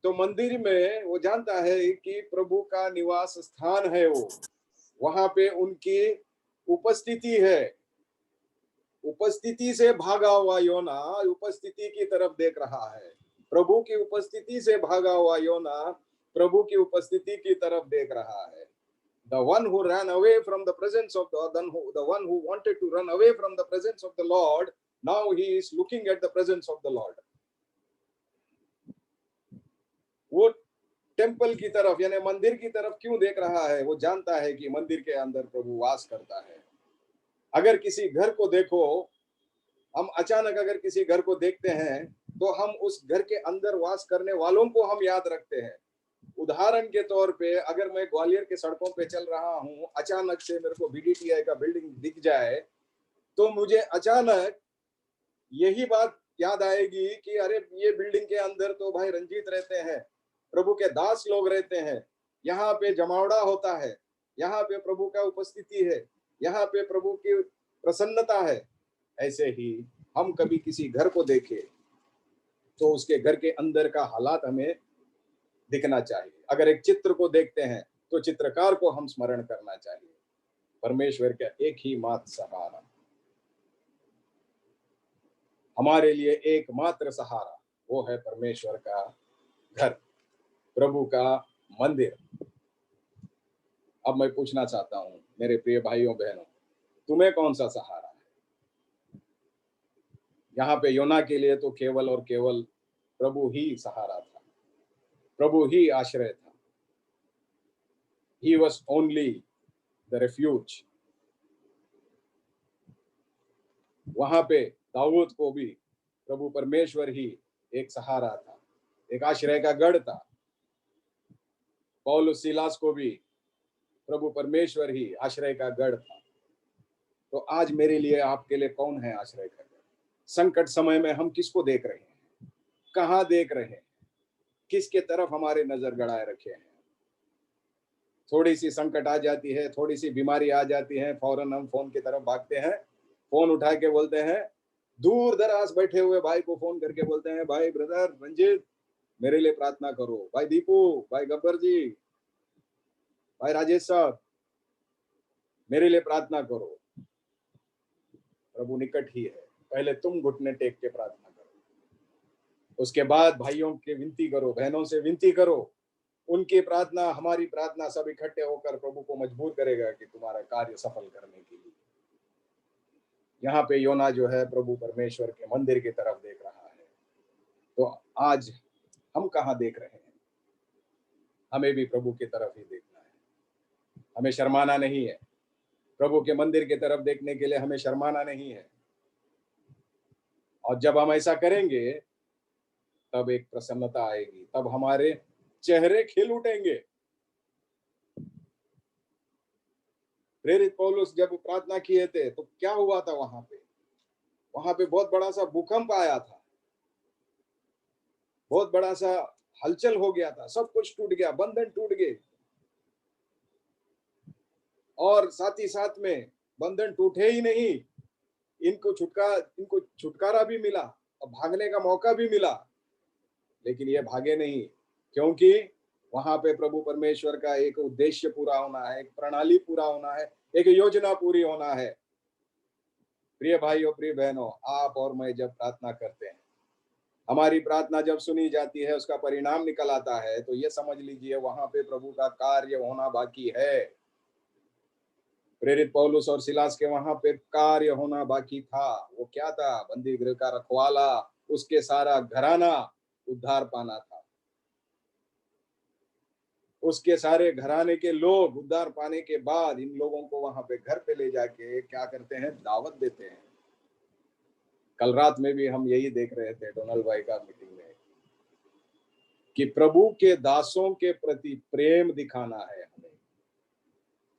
Speaker 1: तो मंदिर में वो जानता है कि प्रभु का निवास स्थान है, वो वहां पे उनकी उपस्थिति है। उपस्थिति से भागा हुआ योना उपस्थिति की तरफ देख रहा है। प्रभु की उपस्थिति से भागा हुआ योना प्रभु की उपस्थिति की तरफ देख रहा है। The one who ran away from the presence of the one who wanted to run away from the presence of the Lord, now he is looking at the presence of the Lord. वो temple की तरफ यानी मंदिर की तरफ क्यों देख रहा है? वो जानता है कि मंदिर के अंदर प्रभु वास करता है। अगर किसी घर को देखो, हम अचानक अगर किसी घर को देखते हैं तो हम उस घर के अंदर वास करने वालों को हम याद रखते हैं। उदाहरण के तौर पे अगर मैं ग्वालियर के सड़कों पे चल रहा हूं, अचानक से मेरे को बीडीटीआई का बिल्डिंग दिख जाए तो मुझे अचानक यही बात याद आएगी कि अरे ये बिल्डिंग के अंदर तो भाई रंजीत रहते हैं, प्रभु के दास लोग रहते हैं, यहाँ पे जमावड़ा होता है, यहाँ पे प्रभु का उपस्थिति है, यहाँ पे प्रभु की प्रसन्नता है। ऐसे ही हम कभी किसी घर को देखें तो उसके घर के अंदर का हालात हमें दिखना चाहिए। अगर एक चित्र को देखते हैं तो चित्रकार को हम स्मरण करना चाहिए। परमेश्वर का एक ही मात्र सहारा, हमारे लिए एकमात्र सहारा, वो है परमेश्वर का घर, प्रभु का मंदिर। अब मैं पूछना चाहता हूं मेरे प्रिय भाइयों बहनों, तुम्हें कौन सा सहारा है? यहाँ पे योना के लिए तो केवल और केवल प्रभु ही सहारा था, प्रभु ही आश्रय था। He was only the refuge. वहां पे दाऊद को भी प्रभु परमेश्वर ही एक सहारा था, एक आश्रय का गढ़ था। पौलुस सीलास को भी प्रभु परमेश्वर ही आश्रय का गढ़ था। तो आज मेरे लिए आपके लिए कौन है आश्रय का गढ़? संकट समय में हम किसको देख रहे हैं? कहाँ देख रहे हैं? किसके तरफ हमारे नजर गड़ाए रखे हैं? थोड़ी सी संकट आ जाती है, थोड़ी सी बीमारी आ जाती है, फौरन हम फोन की तरफ भागते हैं, फोन उठा के बोलते हैं, दूर दराज बैठे हुए भाई को फोन करके बोलते हैं, भाई ब्रदर रंजीत मेरे लिए प्रार्थना करो, भाई दीपू, भाई गब्बर जी, भाई राजेश साहब मेरे लिए प्रार्थना करो। प्रभु निकट ही है, पहले तुम घुटने टेक के प्रार्थना करो, उसके बाद भाइयों के विनती करो, बहनों से विनती करो। उनकी प्रार्थना, हमारी प्रार्थना सब इकट्ठे होकर प्रभु को मजबूर करेगा कि तुम्हारा कार्य सफल करने के लिए। यहाँ पे योना जो है प्रभु परमेश्वर के मंदिर की तरफ देख रहा है। तो आज हम कहाँ देख रहे हैं? हमें भी प्रभु की तरफ ही देखना है, हमें शर्माना नहीं है। प्रभु के मंदिर की तरफ देखने के लिए हमें शर्माना नहीं है। और जब हम ऐसा करेंगे तब एक प्रसन्नता आएगी, तब हमारे चेहरे खिल उठेंगे। प्रेरित पौलुस जब प्रार्थना किए थे तो क्या हुआ था वहां पे बहुत बड़ा सा भूकंप आया था, बहुत बड़ा सा हलचल हो गया था, सब कुछ टूट गया, बंधन टूट गए। और साथ ही साथ में बंधन टूटे ही नहीं, इनको छुटकारा भी मिला और भागने का मौका भी मिला। लेकिन ये भागे नहीं, क्योंकि वहां पे प्रभु परमेश्वर का एक उद्देश्य पूरा होना है, एक प्रणाली पूरा होना है, एक योजना पूरी होना है। प्रिय भाइयों, प्रिय बहनों, आप और मैं जब प्रार्थना करते हैं, हमारी प्रार्थना जब सुनी जाती है, उसका परिणाम निकल आता है, तो ये समझ लीजिए वहां पे प्रभु का कार्य होना बाकी है। प्रेरित पौलुस और सिलास के वहां पे कार्य होना बाकी था। वो क्या था? बंदी गृह का रखवाला, उसके सारा घराना उद्धार पाना था। उसके सारे घराने के लोग उद्धार पाने के बाद इन लोगों को वहां पे घर पे ले जाके क्या करते हैं? दावत देते हैं। कल रात में भी हम यही देख रहे थे डोनाल्ड भाई का मीटिंग में, कि प्रभु के दासों के प्रति प्रेम दिखाना है हमें,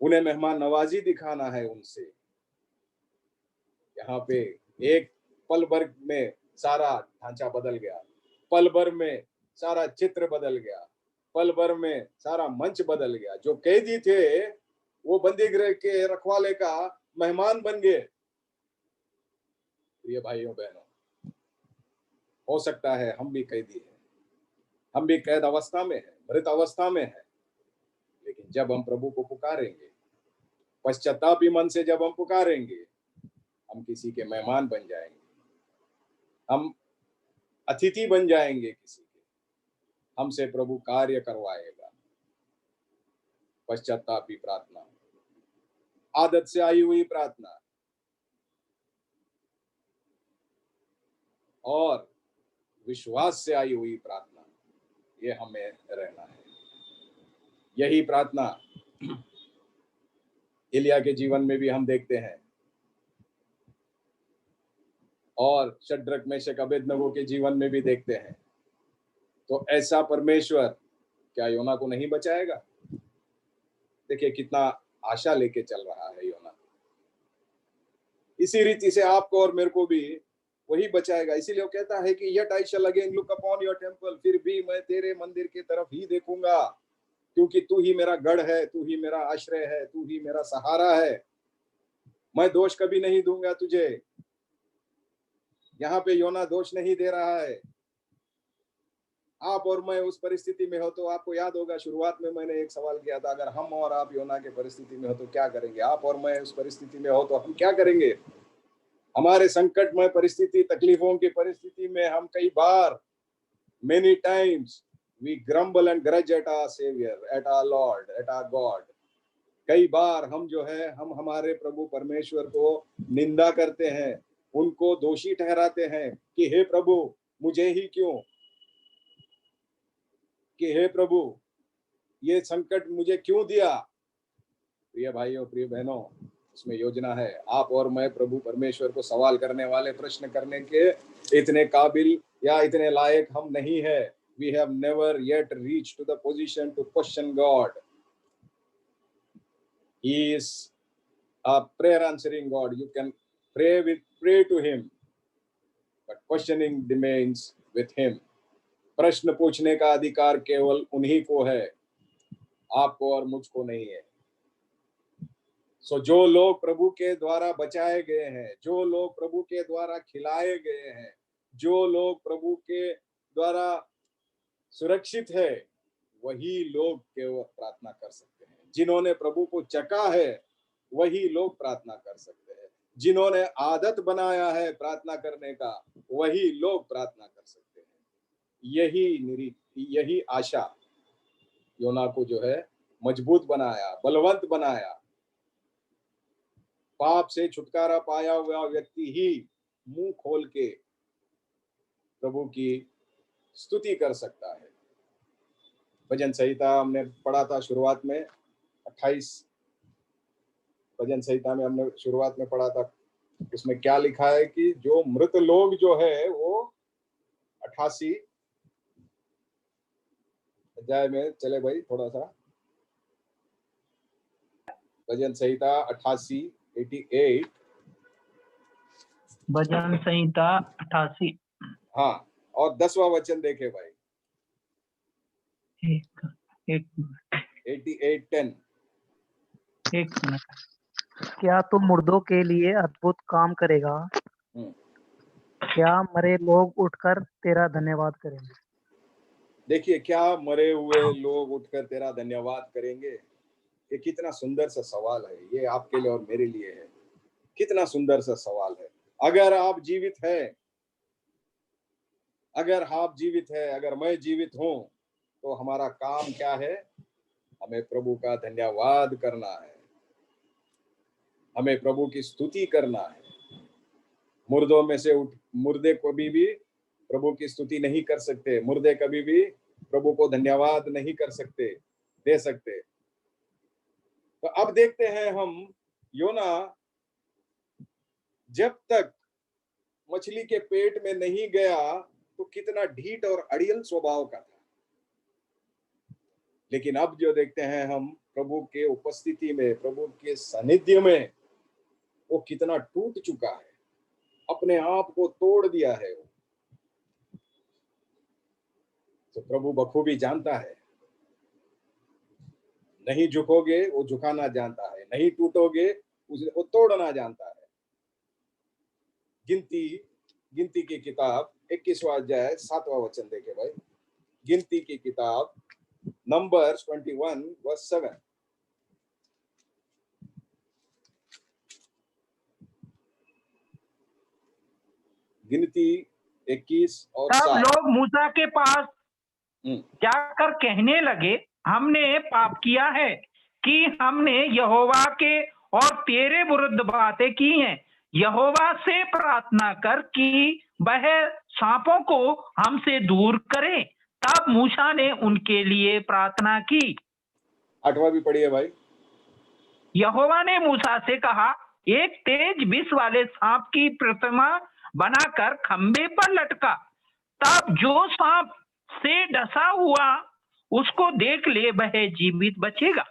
Speaker 1: उन्हें मेहमान नवाजी दिखाना है उनसे। यहाँ पे एक पल भर में सारा ढांचा बदल गया, पल भर में सारा चित्र बदल गया, पल भर में सारा मंच बदल गया। जो कैदी थे वो बंदी गृह के रखवाले का मेहमान बन गए। प्रिय भाइयों बहनों, हो सकता है हम भी कैदी हैं, हम भी कैद अवस्था में हैं, मृत अवस्था में हैं, लेकिन जब हम प्रभु को पुकारेंगे, पश्चातापी मन से जब हम पुकारेंगे, हम किसी के मेहमान बन जाएंगे, हम अतिथि बन जाएंगे किसी के, हमसे प्रभु कार्य करवाएगा। पश्चातापी प्रार्थना, आदत से आई हुई प्रार्थना और विश्वास से आई हुई प्रार्थना, ये हमें रहना है। यही प्रार्थना एलिया के जीवन में भी हम देखते हैं, और शद्रक मेशक अबेदनगो के जीवन में भी देखते हैं। तो ऐसा परमेश्वर क्या योना को नहीं बचाएगा? देखिए कितना आशा लेके चल रहा है योना। इसी रीति से आपको और मेरे को भी वही बचाएगा। इसीलिए वो कहता है कि yet I shall again look upon your temple, फिर भी मैं तेरे मंदिर की तरफ ही देखूंगा, क्योंकि तू ही मेरा गढ़ है, तू ही मेरा आश्रय है, तू ही मेरा सहारा है, मैं दोष कभी नहीं दूंगा तुझे। यहाँ पे योना दोष नहीं दे रहा है। आप और मैं उस परिस्थिति में हो तो आपको याद होगा, शुरुआत में मैंने एक सवाल किया था, अगर हम और आप योना के परिस्थिति में हो तो क्या करेंगे? आप और मैं उस परिस्थिति में हो तो हम क्या करेंगे? हमारे संकटमय परिस्थिति, तकलीफों की परिस्थिति में हम कई बार, many times we grumble and grudge at our Savior, at our Lord, at our God. कई बार हम जो है, हम हमारे प्रभु परमेश्वर को निंदा करते हैं, उनको दोषी ठहराते हैं कि हे प्रभु मुझे ही क्यों, कि हे प्रभु ये संकट मुझे क्यों दिया। प्रिय भाइयों, प्रिय बहनों, इसमें योजना है। आप और मैं प्रभु परमेश्वर को सवाल करने वाले, प्रश्न करने के इतने काबिल या इतने लायक हम नहीं है। We have never yet reached to the position to question God. He is a prayer answering God. You can pray to him, but questioning remains with him. प्रश्न पूछने का अधिकार केवल उन्हीं को है, आपको और मुझको नहीं है। सो जो लोग प्रभु के द्वारा बचाए गए हैं, जो लोग प्रभु के द्वारा खिलाए गए हैं, जो लोग प्रभु के द्वारा सुरक्षित है, वही लोग केवल प्रार्थना कर सकते हैं। जिन्होंने प्रभु को चखा है वही लोग प्रार्थना कर सकते हैं। जिन्होंने आदत बनाया है प्रार्थना करने का, वही लोग प्रार्थना कर सकते हैं। यही आशा योना को जो है मजबूत बनाया, बलवंत बनाया। पाप से छुटकारा पाया हुआ व्यक्ति ही मुंह खोल के प्रभु की स्तुति कर सकता है। भजन संहिता हमने पढ़ा था शुरुआत में, 28 भजन संहिता में हमने शुरुआत में पढ़ा था। उसमें क्या लिखा है कि जो मृत लोग जो है वो 88 अध्याय में, चले भाई थोड़ा सा, भजन संहिता 88
Speaker 2: भजन संहिता 88।
Speaker 1: हाँ, और 10वां वचन देखे भाई।
Speaker 2: एक मिनट
Speaker 1: 88:10।
Speaker 2: एक मिनट।
Speaker 3: क्या तू मुर्दों के लिए अद्भुत काम करेगा? क्या मरे लोग उठकर तेरा धन्यवाद करेंगे?
Speaker 1: देखिए, क्या मरे हुए लोग उठकर तेरा धन्यवाद करेंगे? ये कितना सुंदर सा सवाल है। ये आपके लिए और मेरे लिए है। कितना सुंदर सा सवाल है। अगर आप जीवित है, अगर आप जीवित है, अगर मैं जीवित हूं, तो हमारा काम क्या है? हमें प्रभु का धन्यवाद करना है, हमें प्रभु की स्तुति करना है। मुर्दों में से मुर्दे कभी भी प्रभु की स्तुति नहीं कर सकते, मुर्दे कभी भी प्रभु को धन्यवाद नहीं कर सकते, दे सकते। तो अब देखते हैं हम, योना जब तक मछली के पेट में नहीं गया तो कितना ढीठ और अड़ियल स्वभाव का था, लेकिन अब जो देखते हैं हम प्रभु के उपस्थिति में, प्रभु के सानिध्य में, वो कितना टूट चुका है, अपने आप को तोड़ दिया है वो। तो प्रभु बखूबी जानता है, नहीं झुकोगे वो झुकाना जानता है, नहीं टूटोगे वो तोड़ना जानता है। गिनती की किताब 21वां अध्याय 7वां वचन देखे भाई। गिनती की किताब नंबर्स 21 वर्स 7। गिनती 21 और
Speaker 2: तब
Speaker 1: 7।
Speaker 2: लोग मूसा के पास जाकर कहने लगे, हमने पाप किया है कि हमने यहोवा के और तेरे विरुद्ध बातें की हैं। यहोवा से प्रार्थना कर कि वह सांपों को हमसे दूर करे। तब मूसा ने उनके लिए प्रार्थना की।
Speaker 1: 8वां भी पढ़िए भाई।
Speaker 2: यहोवा ने मूसा से कहा, एक तेज विष वाले सांप की प्रतिमा बनाकर खंबे पर लटका। तब जो सांप से डसा हुआ उसको देख ले, वह जीवित बचेगा।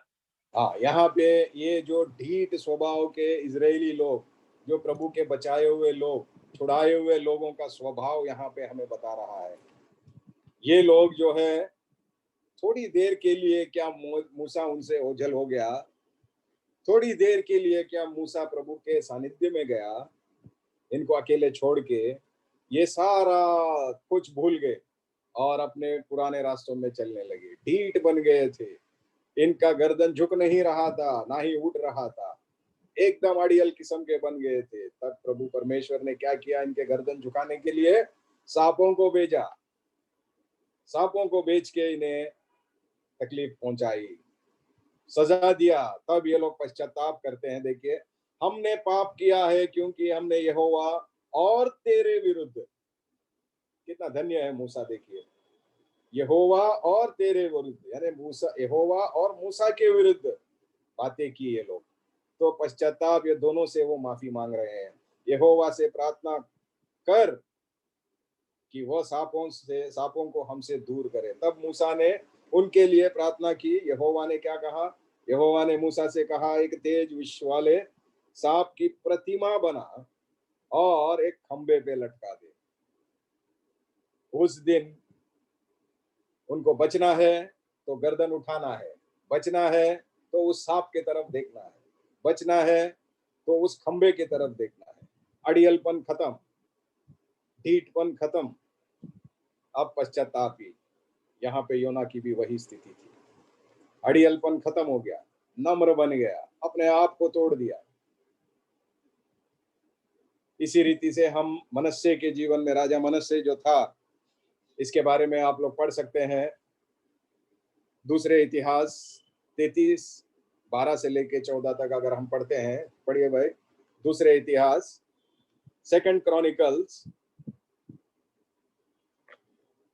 Speaker 1: हाँ, यहाँ पे ये जो ढीठ स्वभाव के इजरायली लोग, जो प्रभु के बचाए हुए लोग, छुड़ाए हुए लोगों का स्वभाव यहाँ पे हमें बता रहा है। ये लोग जो है थोड़ी देर के लिए क्या मूसा उनसे ओझल हो गया, थोड़ी देर के लिए क्या मूसा प्रभु के सानिध्य में गया, इनको अकेले छोड़ के ये सारा कुछ भूल गए और अपने पुराने रास्तों में चलने लगे, ढीठ बन गए थे। इनका गर्दन झुक नहीं रहा था, ना ही उठ रहा था, एकदम अड़ियल किस्म के बन गए थे। तब प्रभु परमेश्वर ने क्या किया, इनके गर्दन झुकाने के लिए सांपों को भेजा, सांपों को भेज के इन्हें तकलीफ पहुंचाई, सजा दिया। तब ये लोग पश्चाताप करते हैं, देखिए, हमने पाप किया है क्योंकि हमने यहोवा और तेरे विरुद्ध, कितना धन्य है मूसा, देखिए, यहोवा और तेरे विरुद्ध, यानी मूसा, यहोवा और मूसा के विरुद्ध बातें की ये लोग। तो पश्चाताप ये दोनों से वो माफी मांग रहे हैं। यहोवा से प्रार्थना कर कि वो सांपों को हमसे दूर करे। तब मूसा ने उनके लिए प्रार्थना की। यहोवा ने क्या कहा, यहोवा ने मूसा से कहा, एक तेज विष वाले सांप की प्रतिमा बना और एक खंबे पे लटका दे। उस दिन उनको बचना है तो गर्दन उठाना है, बचना है तो उस सांप के तरफ देखना है, बचना है तो उस खंबे के तरफ देखना है। अड़ियलपन खत्म, ढीठपन खत्म। अब पश्चातापी, यहाँ पे योना की भी वही स्थिति थी। अड़ियलपन खत्म हो गया, नम्र बन गया, अपने आप को तोड़ दिया। इसी रीति से हम मनश्शे के जीवन में, राजा मनश्शे जो था, इसके बारे में आप लोग पढ़ सकते हैं। दूसरे इतिहास 33:12 से लेके 14 तक अगर हम पढ़ते हैं, पढ़िए भाई। दूसरे इतिहास 2 Chronicles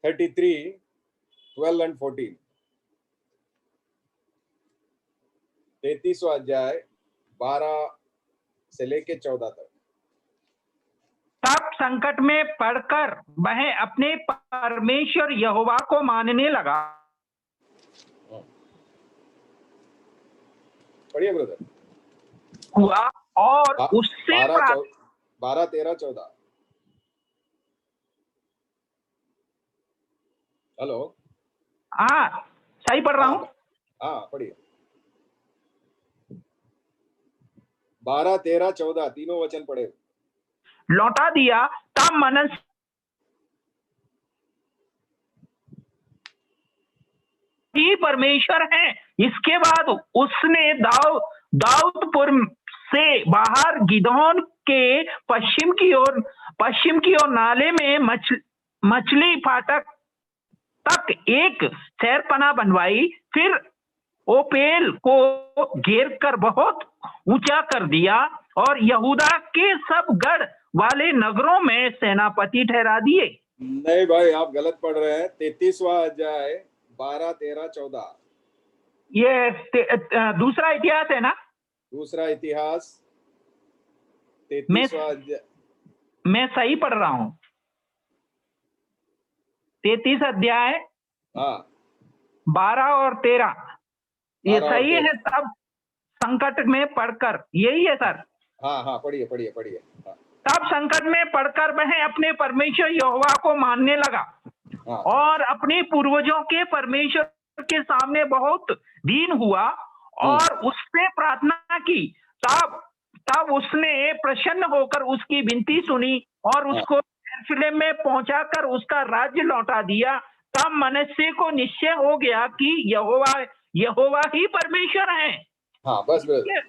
Speaker 1: 33:12 and 14। 33वां अध्याय 12 से लेके 14 तक।
Speaker 2: तब संकट में पड़कर वह अपने परमेश्वर यहोवा को मानने लगा।
Speaker 1: पढ़िए ब्रदर।
Speaker 2: हुआ और उससे
Speaker 1: 12, 13, 14। हेलो,
Speaker 2: हाँ सही पढ़ रहा हूँ।
Speaker 1: हाँ पढ़िए। 12, 13, 14 तीनों वचन पढ़े।
Speaker 2: लौटा दिया। तब मनश्शे ही परमेश्वर है। इसके बाद उसने दाऊदपुर से बाहर गिदोन के पश्चिम की ओर नाले में मछली फाटक तक एक शहरपनाह बनवाई। फिर ओपेल को घेर कर बहुत ऊंचा कर दिया और यहूदा के सब गढ़ वाले नगरों में सेनापति ठहरा दिए।
Speaker 1: नहीं भाई, आप गलत पढ़ रहे हैं। 33वां अध्याय 12, 13, 14।
Speaker 2: ये दूसरा इतिहास है ना?
Speaker 1: दूसरा इतिहास 33वां अध्याय
Speaker 2: मैं सही पढ़ रहा हूं, 33 अध्याय
Speaker 1: हाँ
Speaker 2: 12 और 13, ये
Speaker 1: 12 और
Speaker 2: सही
Speaker 1: 13।
Speaker 2: है। तब संकट में पड़कर, यही है सर,
Speaker 1: हाँ हाँ पढ़िए पढ़िए पढ़िए। हाँ
Speaker 2: तब संकट में पड़कर वह अपने परमेश्वर यहोवा को मानने लगा
Speaker 1: हाँ
Speaker 2: और अपने पूर्वजों के परमेश्वर के सामने बहुत दीन हुआ और उससे प्रार्थना की। तब तब उसने प्रसन्न होकर उसकी विनती सुनी और उसको यरूशलेम में पहुंचाकर उसका राज्य लौटा दिया। तब मनुष्य को निश्चय हो गया कि यहोवा यहोवा ही परमेश्वर है।
Speaker 1: हाँ बस बस
Speaker 2: इसके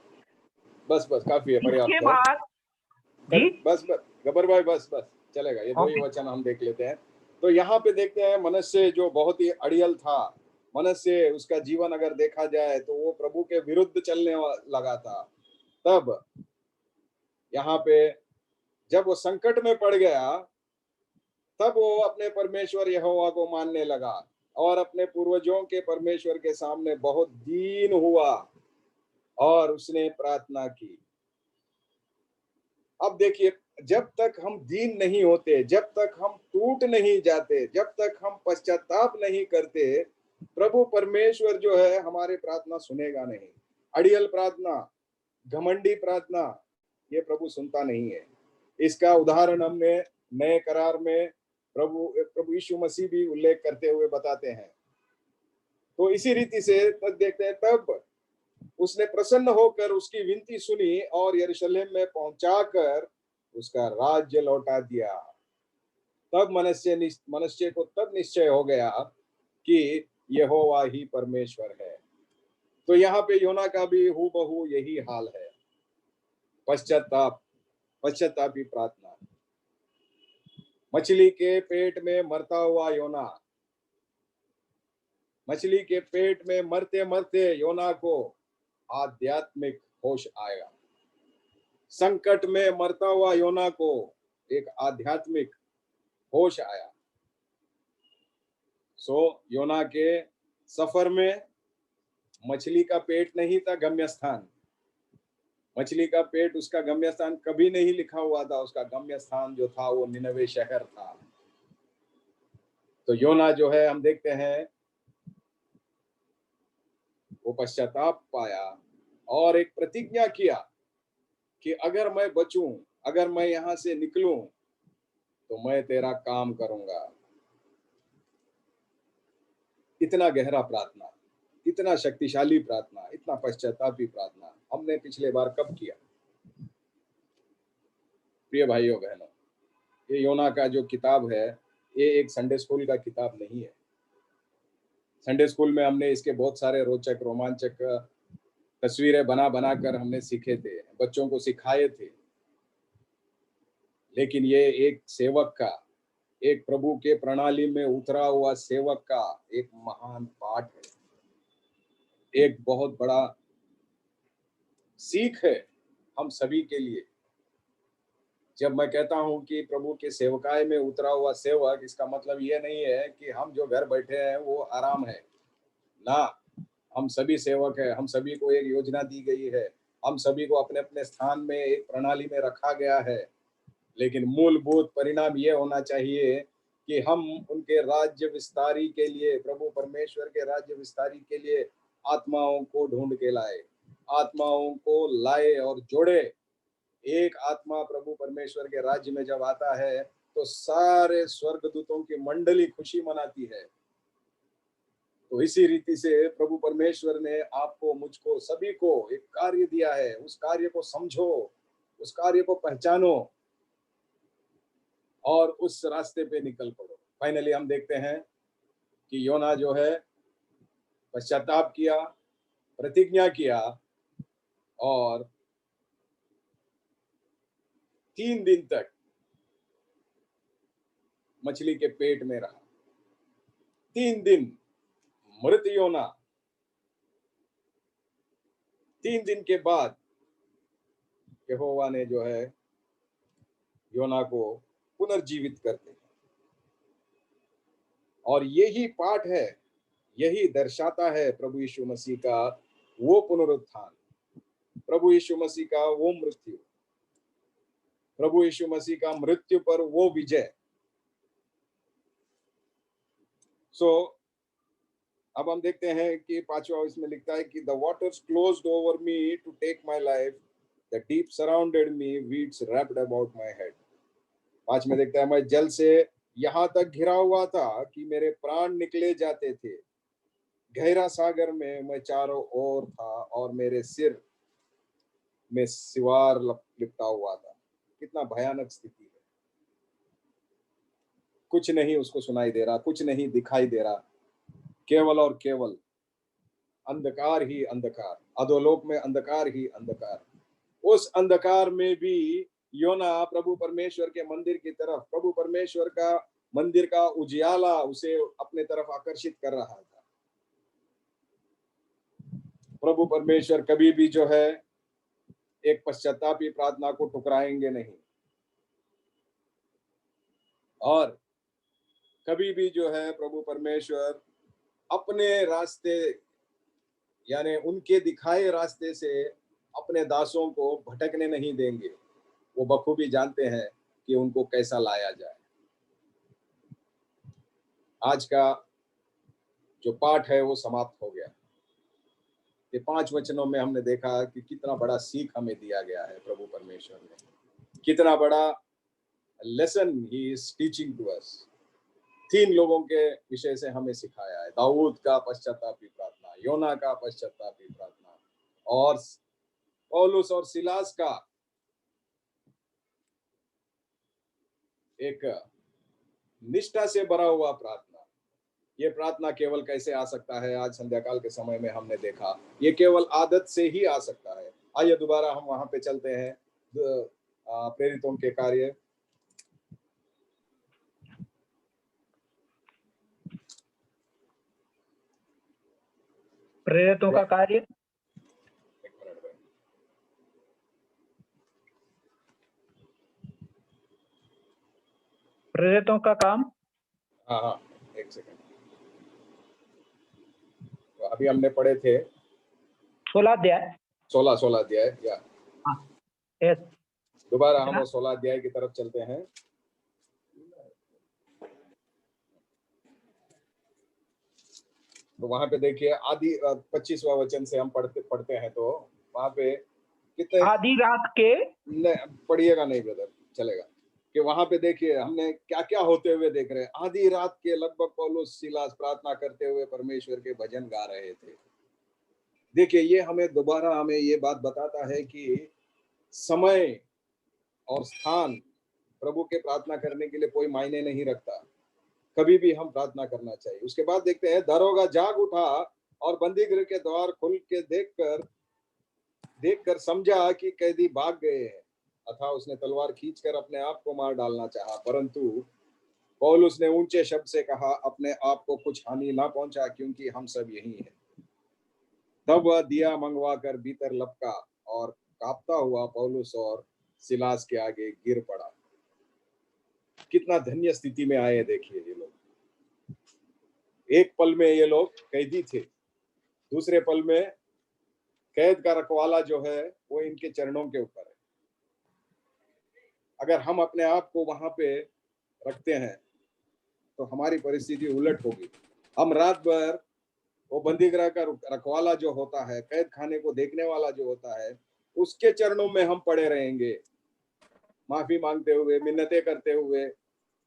Speaker 1: बस बस काफी है, पर्याप्त
Speaker 2: इसके
Speaker 1: है।
Speaker 2: बाद जी
Speaker 1: बस बस गब्बर भाई बस बस चलेगा, ये दो ही
Speaker 2: ओके।
Speaker 1: वचन हम देख लेते हैं। तो यहाँ पे देखते हैं मनुष्य जो बहुत ही अड़ियल था, मनुष्य उसका जीवन अगर देखा जाए तो वो प्रभु के विरुद्ध चलने लगा था। तब यहाँ पे जब वो संकट में पड़ गया, तब वो अपने परमेश्वर यहोवा को मानने लगा और अपने पूर्वजों के परमेश्वर के सामने बहुत दीन हुआ और उसने प्रार्थना की। अब देखिए, जब तक हम दीन नहीं होते, जब तक हम टूट नहीं जाते, जब तक हम पश्चाताप नहीं करते, प्रभु परमेश्वर जो है हमारे प्रार्थना सुनेगा नहीं। अड़ियल प्रार्थना, घमंडी प्रार्थना, ये प्रभु सुनता नहीं है। इसका उदाहरण हमने नए करार में प्रभु यीशु मसीह भी उल्लेख करते हुए बताते हैं। तो इसी रीति से तब देखते हैं, तब उसने प्रसन्न होकर उसकी विनती सुनी और यरूशलेम में पहुंचाकर उसका राज्य लौटा दिया। तब मनुष्य को तब निश्चय हो गया कि यहोवा ही परमेश्वर है। तो यहाँ पे योना का भी हूबहू यही हाल है, पश्चातापी प्रार्थना। मछली के पेट में मरता हुआ योना, मछली के पेट में मरते मरते योना को आध्यात्मिक होश आया। संकट में मरता हुआ योना को एक आध्यात्मिक होश आया। योना के सफर में मछली का पेट नहीं था गम्य स्थान। मछली का पेट उसका गम्य स्थान कभी नहीं लिखा हुआ था। उसका गम्य स्थान जो था वो निनवे शहर था। तो योना जो है, हम देखते हैं वो पश्चाताप पाया और एक प्रतिज्ञा किया कि अगर मैं बचूं, अगर मैं यहां से निकलूं, तो मैं तेरा काम करूंगा। इतना गहरा प्रार्थना, इतना शक्तिशाली प्रार्थना, इतना पश्चातापी प्रार्थना हमने पिछले बार कब किया? प्रिय भाइयों बहनों, ये योना का जो किताब है, ये एक संडे स्कूल का किताब नहीं है। संडे स्कूल में हमने इसके बहुत सारे रोचक रोमांचक तस्वीरें बना बना कर हमने सीखे थे, बच्चों को सिखाए थे। लेकिन ये एक सेवक का, एक प्रभु के प्रणाली में उतरा हुआ सेवक का एक महान पाठ है, एक बहुत बड़ा सीख है हम सभी के लिए। जब मैं कहता हूं कि प्रभु के सेवकाई में उतरा हुआ सेवक, इसका मतलब ये नहीं है कि हम जो घर बैठे हैं वो आराम है ना। हम सभी सेवक हैं, हम सभी को एक योजना दी गई है, हम सभी को अपने अपने स्थान में एक प्रणाली में रखा गया है। लेकिन मूलभूत परिणाम ये होना चाहिए कि हम उनके राज्य विस्तारी के लिए, प्रभु परमेश्वर के राज्य विस्तारी के लिए आत्माओं को ढूंढ के लाए, आत्माओं को लाए और जोड़े। एक आत्मा प्रभु परमेश्वर के राज्य में जब आता है तो सारे स्वर्गदूतों की मंडली खुशी मनाती है। तो इसी रीति से प्रभु परमेश्वर ने आपको, मुझको, सभी को एक कार्य दिया है। उस कार्य को समझो, उस कार्य को पहचानो और उस रास्ते पे निकल पड़ो। फाइनली हम देखते हैं कि योना जो है पश्चाताप किया, प्रतिज्ञा किया और 3 दिन तक मछली के पेट में रहा। 3 दिन मृत योना। 3 दिन के बाद यहोवा ने जो है योना को पुनर्जीवित कर दिया। और यही पाठ है, यही दर्शाता है प्रभु यीशु मसीह का वो पुनरुत्थान, प्रभु यीशु मसीह का वो मृत्यु। प्रभु यीशु मसीह का मृत्यु पर वो विजय। अब हम देखते हैं कि 5वां इसमें लिखता है कि the waters closed over me to take my life, the deep surrounded me, weeds wrapped about my head. 5 में देखता है मैं जल से यहाँ तक घिरा हुआ था कि मेरे प्राण निकले जाते थे, गहरा सागर में मैं चारों ओर था और मेरे सिर में सिवार लिपटा हुआ था। कितना भयानक स्थिति है, कुछ नहीं उसको सुनाई दे रहा, कुछ नहीं दिखाई दे रहा, केवल और केवल अंधकार ही अंधकार, अधोलोक में अंधकार ही अंधकार। उस अंधकार में भी योना प्रभु परमेश्वर के मंदिर की तरफ, प्रभु परमेश्वर का मंदिर का उजियाला उसे अपने तरफ आकर्षित कर रहा था। प्रभु परमेश्वर कभी भी जो है एक पश्चातापी प्रार्थना को ठुकराएंगे नहीं, और कभी भी जो है प्रभु परमेश्वर अपने रास्ते यानी उनके दिखाए रास्ते से अपने दासों को भटकने नहीं देंगे। वो बखूबी जानते हैं कि उनको कैसा लाया जाए। आज का जो पाठ है वो समाप्त हो गया। ये 5 वचनों में हमने देखा कि कितना बड़ा सीख हमें दिया गया है प्रभु परमेश्वर ने, कितना बड़ा lesson he is teaching to us. 3 लोगों के विषय से हमें सिखाया है, दाऊद का पश्चातापी प्रार्थना, योना का पश्चातापी प्रार्थना, और पौलुस और सिलास का एक निष्ठा से भरा हुआ प्रार्थना। ये प्रार्थना केवल कैसे आ सकता है, आज संध्याकाल के समय में हमने देखा, ये केवल आदत से ही आ सकता है। आइए दोबारा हम वहां पे चलते हैं, प्रेरितों के कार्य।
Speaker 2: प्रेरितों का कार्य, प्रेरितों का काम।
Speaker 1: हाँ, एक सेकंड। तो अभी हमने पढ़े थे
Speaker 2: 16 अध्याय,
Speaker 1: 16 अध्याय, या
Speaker 2: यस,
Speaker 1: दोबारा हम 16 अध्याय की तरफ चलते हैं। तो वहां पे देखिए आदि 25वां वचन से हम पढ़ते हैं, तो वहां पे कितने
Speaker 2: आधी रात के,
Speaker 1: पढ़िएगा नहीं ब्रदर, चलेगा, कि वहां पे देखिए हमने क्या क्या होते हुए देख रहे हैं। आधी रात के लगभग पौलुस सिलास प्रार्थना करते हुए परमेश्वर के भजन गा रहे थे। देखिए ये हमें दोबारा हमें ये बात बताता है कि समय और स्थान प्रभु के प्रार्थना करने के लिए कोई मायने नहीं रखता, कभी भी हम प्रार्थना करना चाहिए। उसके बाद देखते हैं दरोगा जाग उठा और बंदीगृह के द्वार खुल के देखकर समझा कि कैदी भाग गए हैं, अतः उसने तलवार खींचकर अपने आप को मार डालना चाहा, परंतु पौलुस ने ऊंचे शब्द से कहा, अपने आप को कुछ हानि ना पहुंचा, क्योंकि हम सब यही हैं। तब वह दिया मंगवा कर भीतर लपका और कांपता हुआ पौलुस और सिलास के आगे गिर पड़ा। कितना धन्य स्थिति में आए देखिए ये लोग। एक पल में ये लोग कैदी थे, दूसरे पल में कैद का रखवाला जो है वो इनके चरणों के ऊपर है। अगर हम अपने आप को वहां पे रखते हैं तो हमारी परिस्थिति उलट होगी। हम रात भर वो बंदीगृह का रखवाला जो होता है, कैद खाने को देखने वाला जो होता है, उसके चरणों में हम पड़े रहेंगे, माफी मांगते हुए, मिन्नतें करते हुए,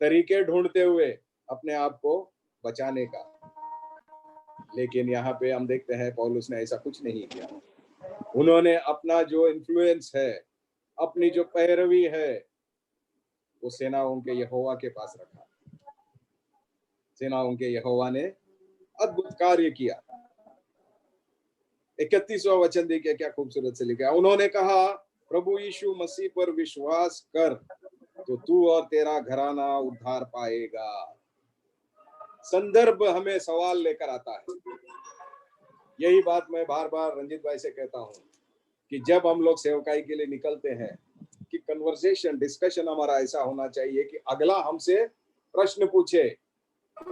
Speaker 1: तरीके ढूंढते हुए अपने आप को बचाने का। लेकिन यहाँ पे हम देखते हैं पौलुस ने ऐसा कुछ नहीं किया। उन्होंने अपना जो इन्फ्लुएंस है, अपनी जो पैरवी है, वो सेनाओं के यहोवा के पास रखा। सेनाओं के यहोवा ने अद्भुत कार्य किया। 31वां वचन देखिए क्या खूबसूरत से लिखा है। उन्होंने कहा, प्रभु यीशु मसीह पर विश्वास कर तो तू और तेरा घराना उद्धार पाएगा। संदर्भ हमें सवाल लेकर आता है। यही बात मैं बार बार रंजीत भाई से कहता हूं कि जब हम लोग सेवकाई के लिए निकलते हैं कि कन्वर्सेशन, डिस्कशन हमारा ऐसा होना चाहिए कि अगला हमसे प्रश्न पूछे।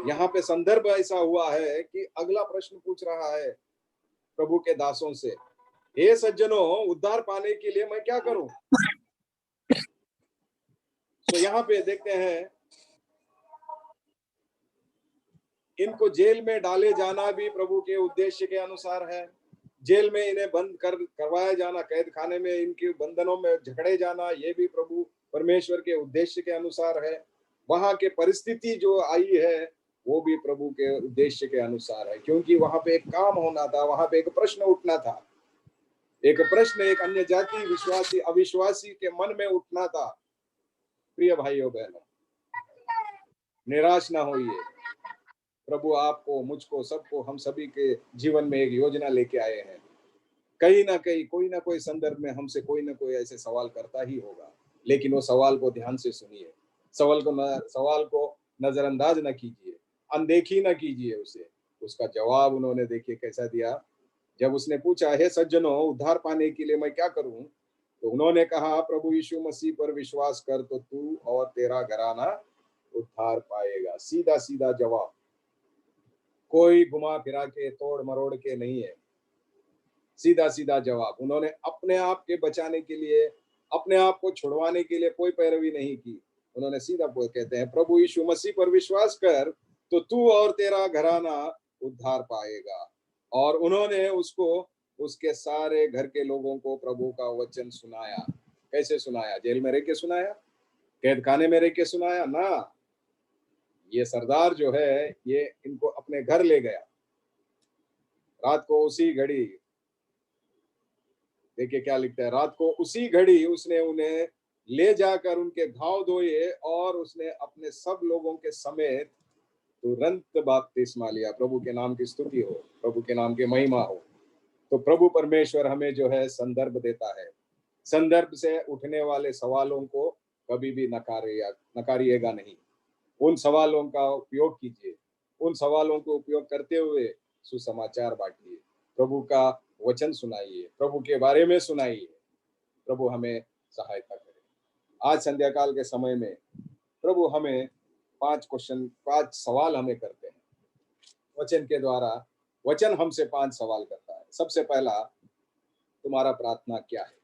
Speaker 1: यहाँ पे संदर्भ ऐसा हुआ है कि अगला प्रश्न पूछ रहा है प्रभु के दासों से, हे सज्जनों, उद्धार पाने के लिए मैं क्या करूं? तो यहाँ पे देखते हैं इनको जेल में डाले जाना भी प्रभु के उद्देश्य के अनुसार है। जेल में इन्हें बंद करवाया जाना, कैद खाने में इनके बंधनों में झगड़े जाना, ये भी प्रभु परमेश्वर के उद्देश्य के अनुसार है। वहां के परिस्थिति जो आई है वो भी प्रभु के उद्देश्य के अनुसार है, क्योंकि वहां पे एक काम होना था, वहां पे एक प्रश्न उठना था, एक प्रश्न एक अन्य जाति विश्वासी अविश्वासी के मन में उठना था। प्रिय भाइयों बहनों, निराश ना होइए। प्रभु आपको, मुझको, सबको, हम सभी के जीवन में एक योजना लेके आए हैं। कहीं ना कहीं कोई ना कोई संदर्भ में हमसे कोई ना कोई ऐसे सवाल करता ही होगा, लेकिन वो सवाल को ध्यान से सुनिए। सवाल को नजरअंदाज ना कीजिए, अनदेखी ना कीजिए उसे। उसका जवाब उन्होंने देखिए कैसा दिया। जब उसने पूछा, हे सज्जनों, उद्धार पाने के लिए मैं क्या करूं? तो उन्होंने कहा, प्रभु यीशु मसीह पर विश्वास कर तो तू और तेरा घराना उद्धार पाएगा। सीधा सीधा जवाब, कोई घुमा फिरा के तोड़ मरोड़ के नहीं है, सीधा सीधा जवाब। उन्होंने अपने आप के बचाने के लिए, अपने आप को छुड़वाने के लिए कोई पैरवी नहीं की। उन्होंने सीधा कहते हैं, प्रभु यीशु मसीह पर विश्वास कर तो तू और तेरा घराना उद्धार पाएगा। और उन्होंने उसको, उसके सारे घर के लोगों को प्रभु का वचन सुनाया। कैसे सुनाया? जेल में रह के सुनाया? कैद खाने में रह के सुनाया? ना, ये सरदार जो है ये इनको अपने घर ले गया। रात को उसी घड़ी, देखिए क्या लिखता है, रात को उसी घड़ी उसने उन्हें ले जाकर उनके घाव धोए और उसने अपने सब लोगों के समेत तुरंत बपतिस्मा लिया। प्रभु के नाम की स्तुति हो, प्रभु के नाम की महिमा हो। तो प्रभु परमेश्वर हमें जो है संदर्भ देता है। संदर्भ से उठने वाले सवालों को कभी भी नकारिएगा नहीं। उन सवालों का उपयोग कीजिए, उन सवालों को उपयोग करते हुए सुसमाचार बांटिए, प्रभु का वचन सुनाइए, प्रभु के बारे में सुनाइए। प्रभु हमें सहायता करे। आज संध्याकाल के समय में प्रभु हमें 5 सवाल हमें करते हैं वचन के द्वारा। वचन हमसे 5 सवाल करता है। सबसे पहला, तुम्हारा प्रार्थना क्या है?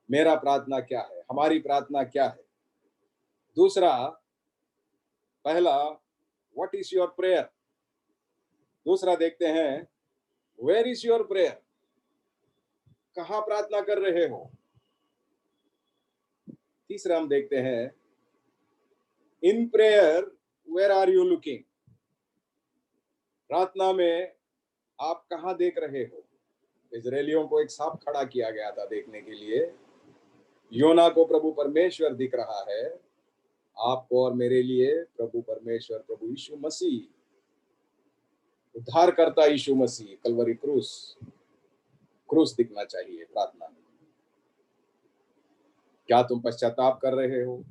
Speaker 1: मेरा प्रार्थना क्या है? हमारी प्रार्थना क्या है? दूसरा, पहला, व्हाट इज योर प्रेयर? दूसरा देखते हैं, वेयर इज योर प्रेयर? कहां प्रार्थना कर रहे हो? तीसरा हम देखते हैं, in prayer where are you looking? प्रार्थना में आप कहां देख रहे हो? इजरायलियों को एक सांप खड़ा किया गया था देखने के लिए। योना को प्रभु परमेश्वर दिख रहा है। आपको और मेरे लिए प्रभु परमेश्वर, प्रभु यीशु मसीह, उद्धार करता यीशु मसीह, कलवरी क्रूस दिखना चाहिए प्रार्थना में। क्या तुम पश्चाताप कर रहे हो?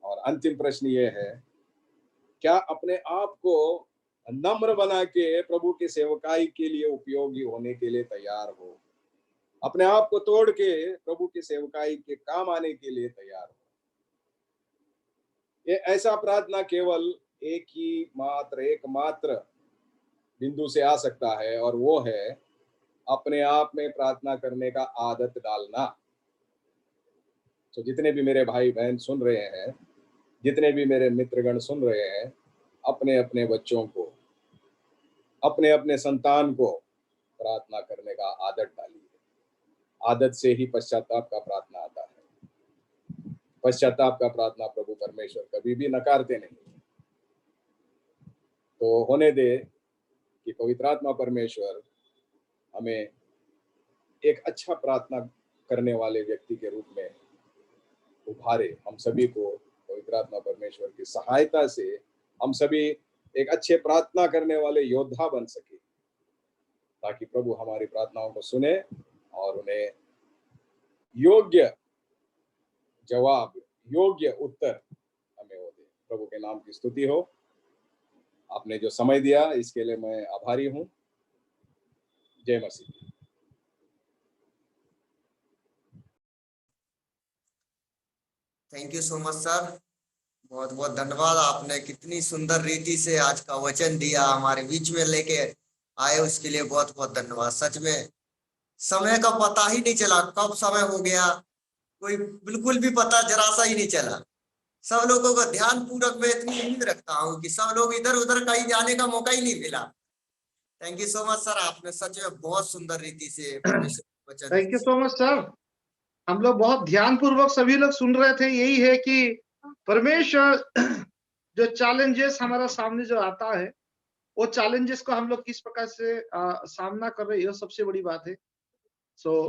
Speaker 1: और अंतिम प्रश्न ये है, क्या अपने आप को नम्र बना के प्रभु की सेवकाई के लिए उपयोगी होने के लिए तैयार हो? अपने आप को तोड़ के प्रभु की सेवकाई के काम आने के लिए तैयार हो? ये ऐसा प्रार्थना केवल एकमात्र बिंदु से आ सकता है, और वो है अपने आप में प्रार्थना करने का आदत डालना। तो जितने भी मेरे भाई बहन सुन रहे हैं, जितने भी मेरे मित्रगण सुन रहे हैं, अपने अपने बच्चों को, अपने अपने संतान को प्रार्थना करने का आदत डालिए। आदत से ही पश्चाताप का प्रार्थना आता है। पश्चाताप का प्रार्थना प्रभु परमेश्वर कभी भी नकारते नहीं। तो होने दे कि पवित्र आत्मा परमेश्वर हमें एक अच्छा प्रार्थना करने वाले व्यक्ति के रूप में उभारे। हम सभी को पवित्र आत्मा परमेश्वर की सहायता से हम सभी एक अच्छे प्रार्थना करने वाले योद्धा बन सके, ताकि प्रभु हमारी प्रार्थनाओं को सुने और उन्हें योग्य जवाब, योग्य उत्तर हमें वो दे। प्रभु के नाम की स्तुति हो। आपने जो समय दिया इसके लिए मैं आभारी हूं। जय मसीह।
Speaker 5: Thank you so much sir, बहुत बहुत धन्यवाद। आपने कितनी सुंदर रीति से आज का वचन दिया, हमारे बीच में लेके आए, उसके लिए बहुत बहुत धन्यवाद। सच में समय का पता ही नहीं चला, कब समय हो गया कोई बिल्कुल भी पता जरा सा ही नहीं चला। सब लोगों का ध्यान पूर्वक मैं इतनी उम्मीद रखता हूँ कि सब लोग इधर उधर कहीं जाने का मौका ही नहीं मिला। Thank you so much sir, आपने सच में बहुत सुंदर रीति से परमेश्वर का वचन
Speaker 6: thank you so much sir. हम लोग बहुत ध्यान पूर्वक सभी लोग सुन रहे थे। यही है कि परमेश्वर जो चैलेंजेस हमारा सामने जो आता है, वो चैलेंजेस को हम लोग किस प्रकार से सामना कर रहे हैं, ये सबसे बड़ी बात है। सो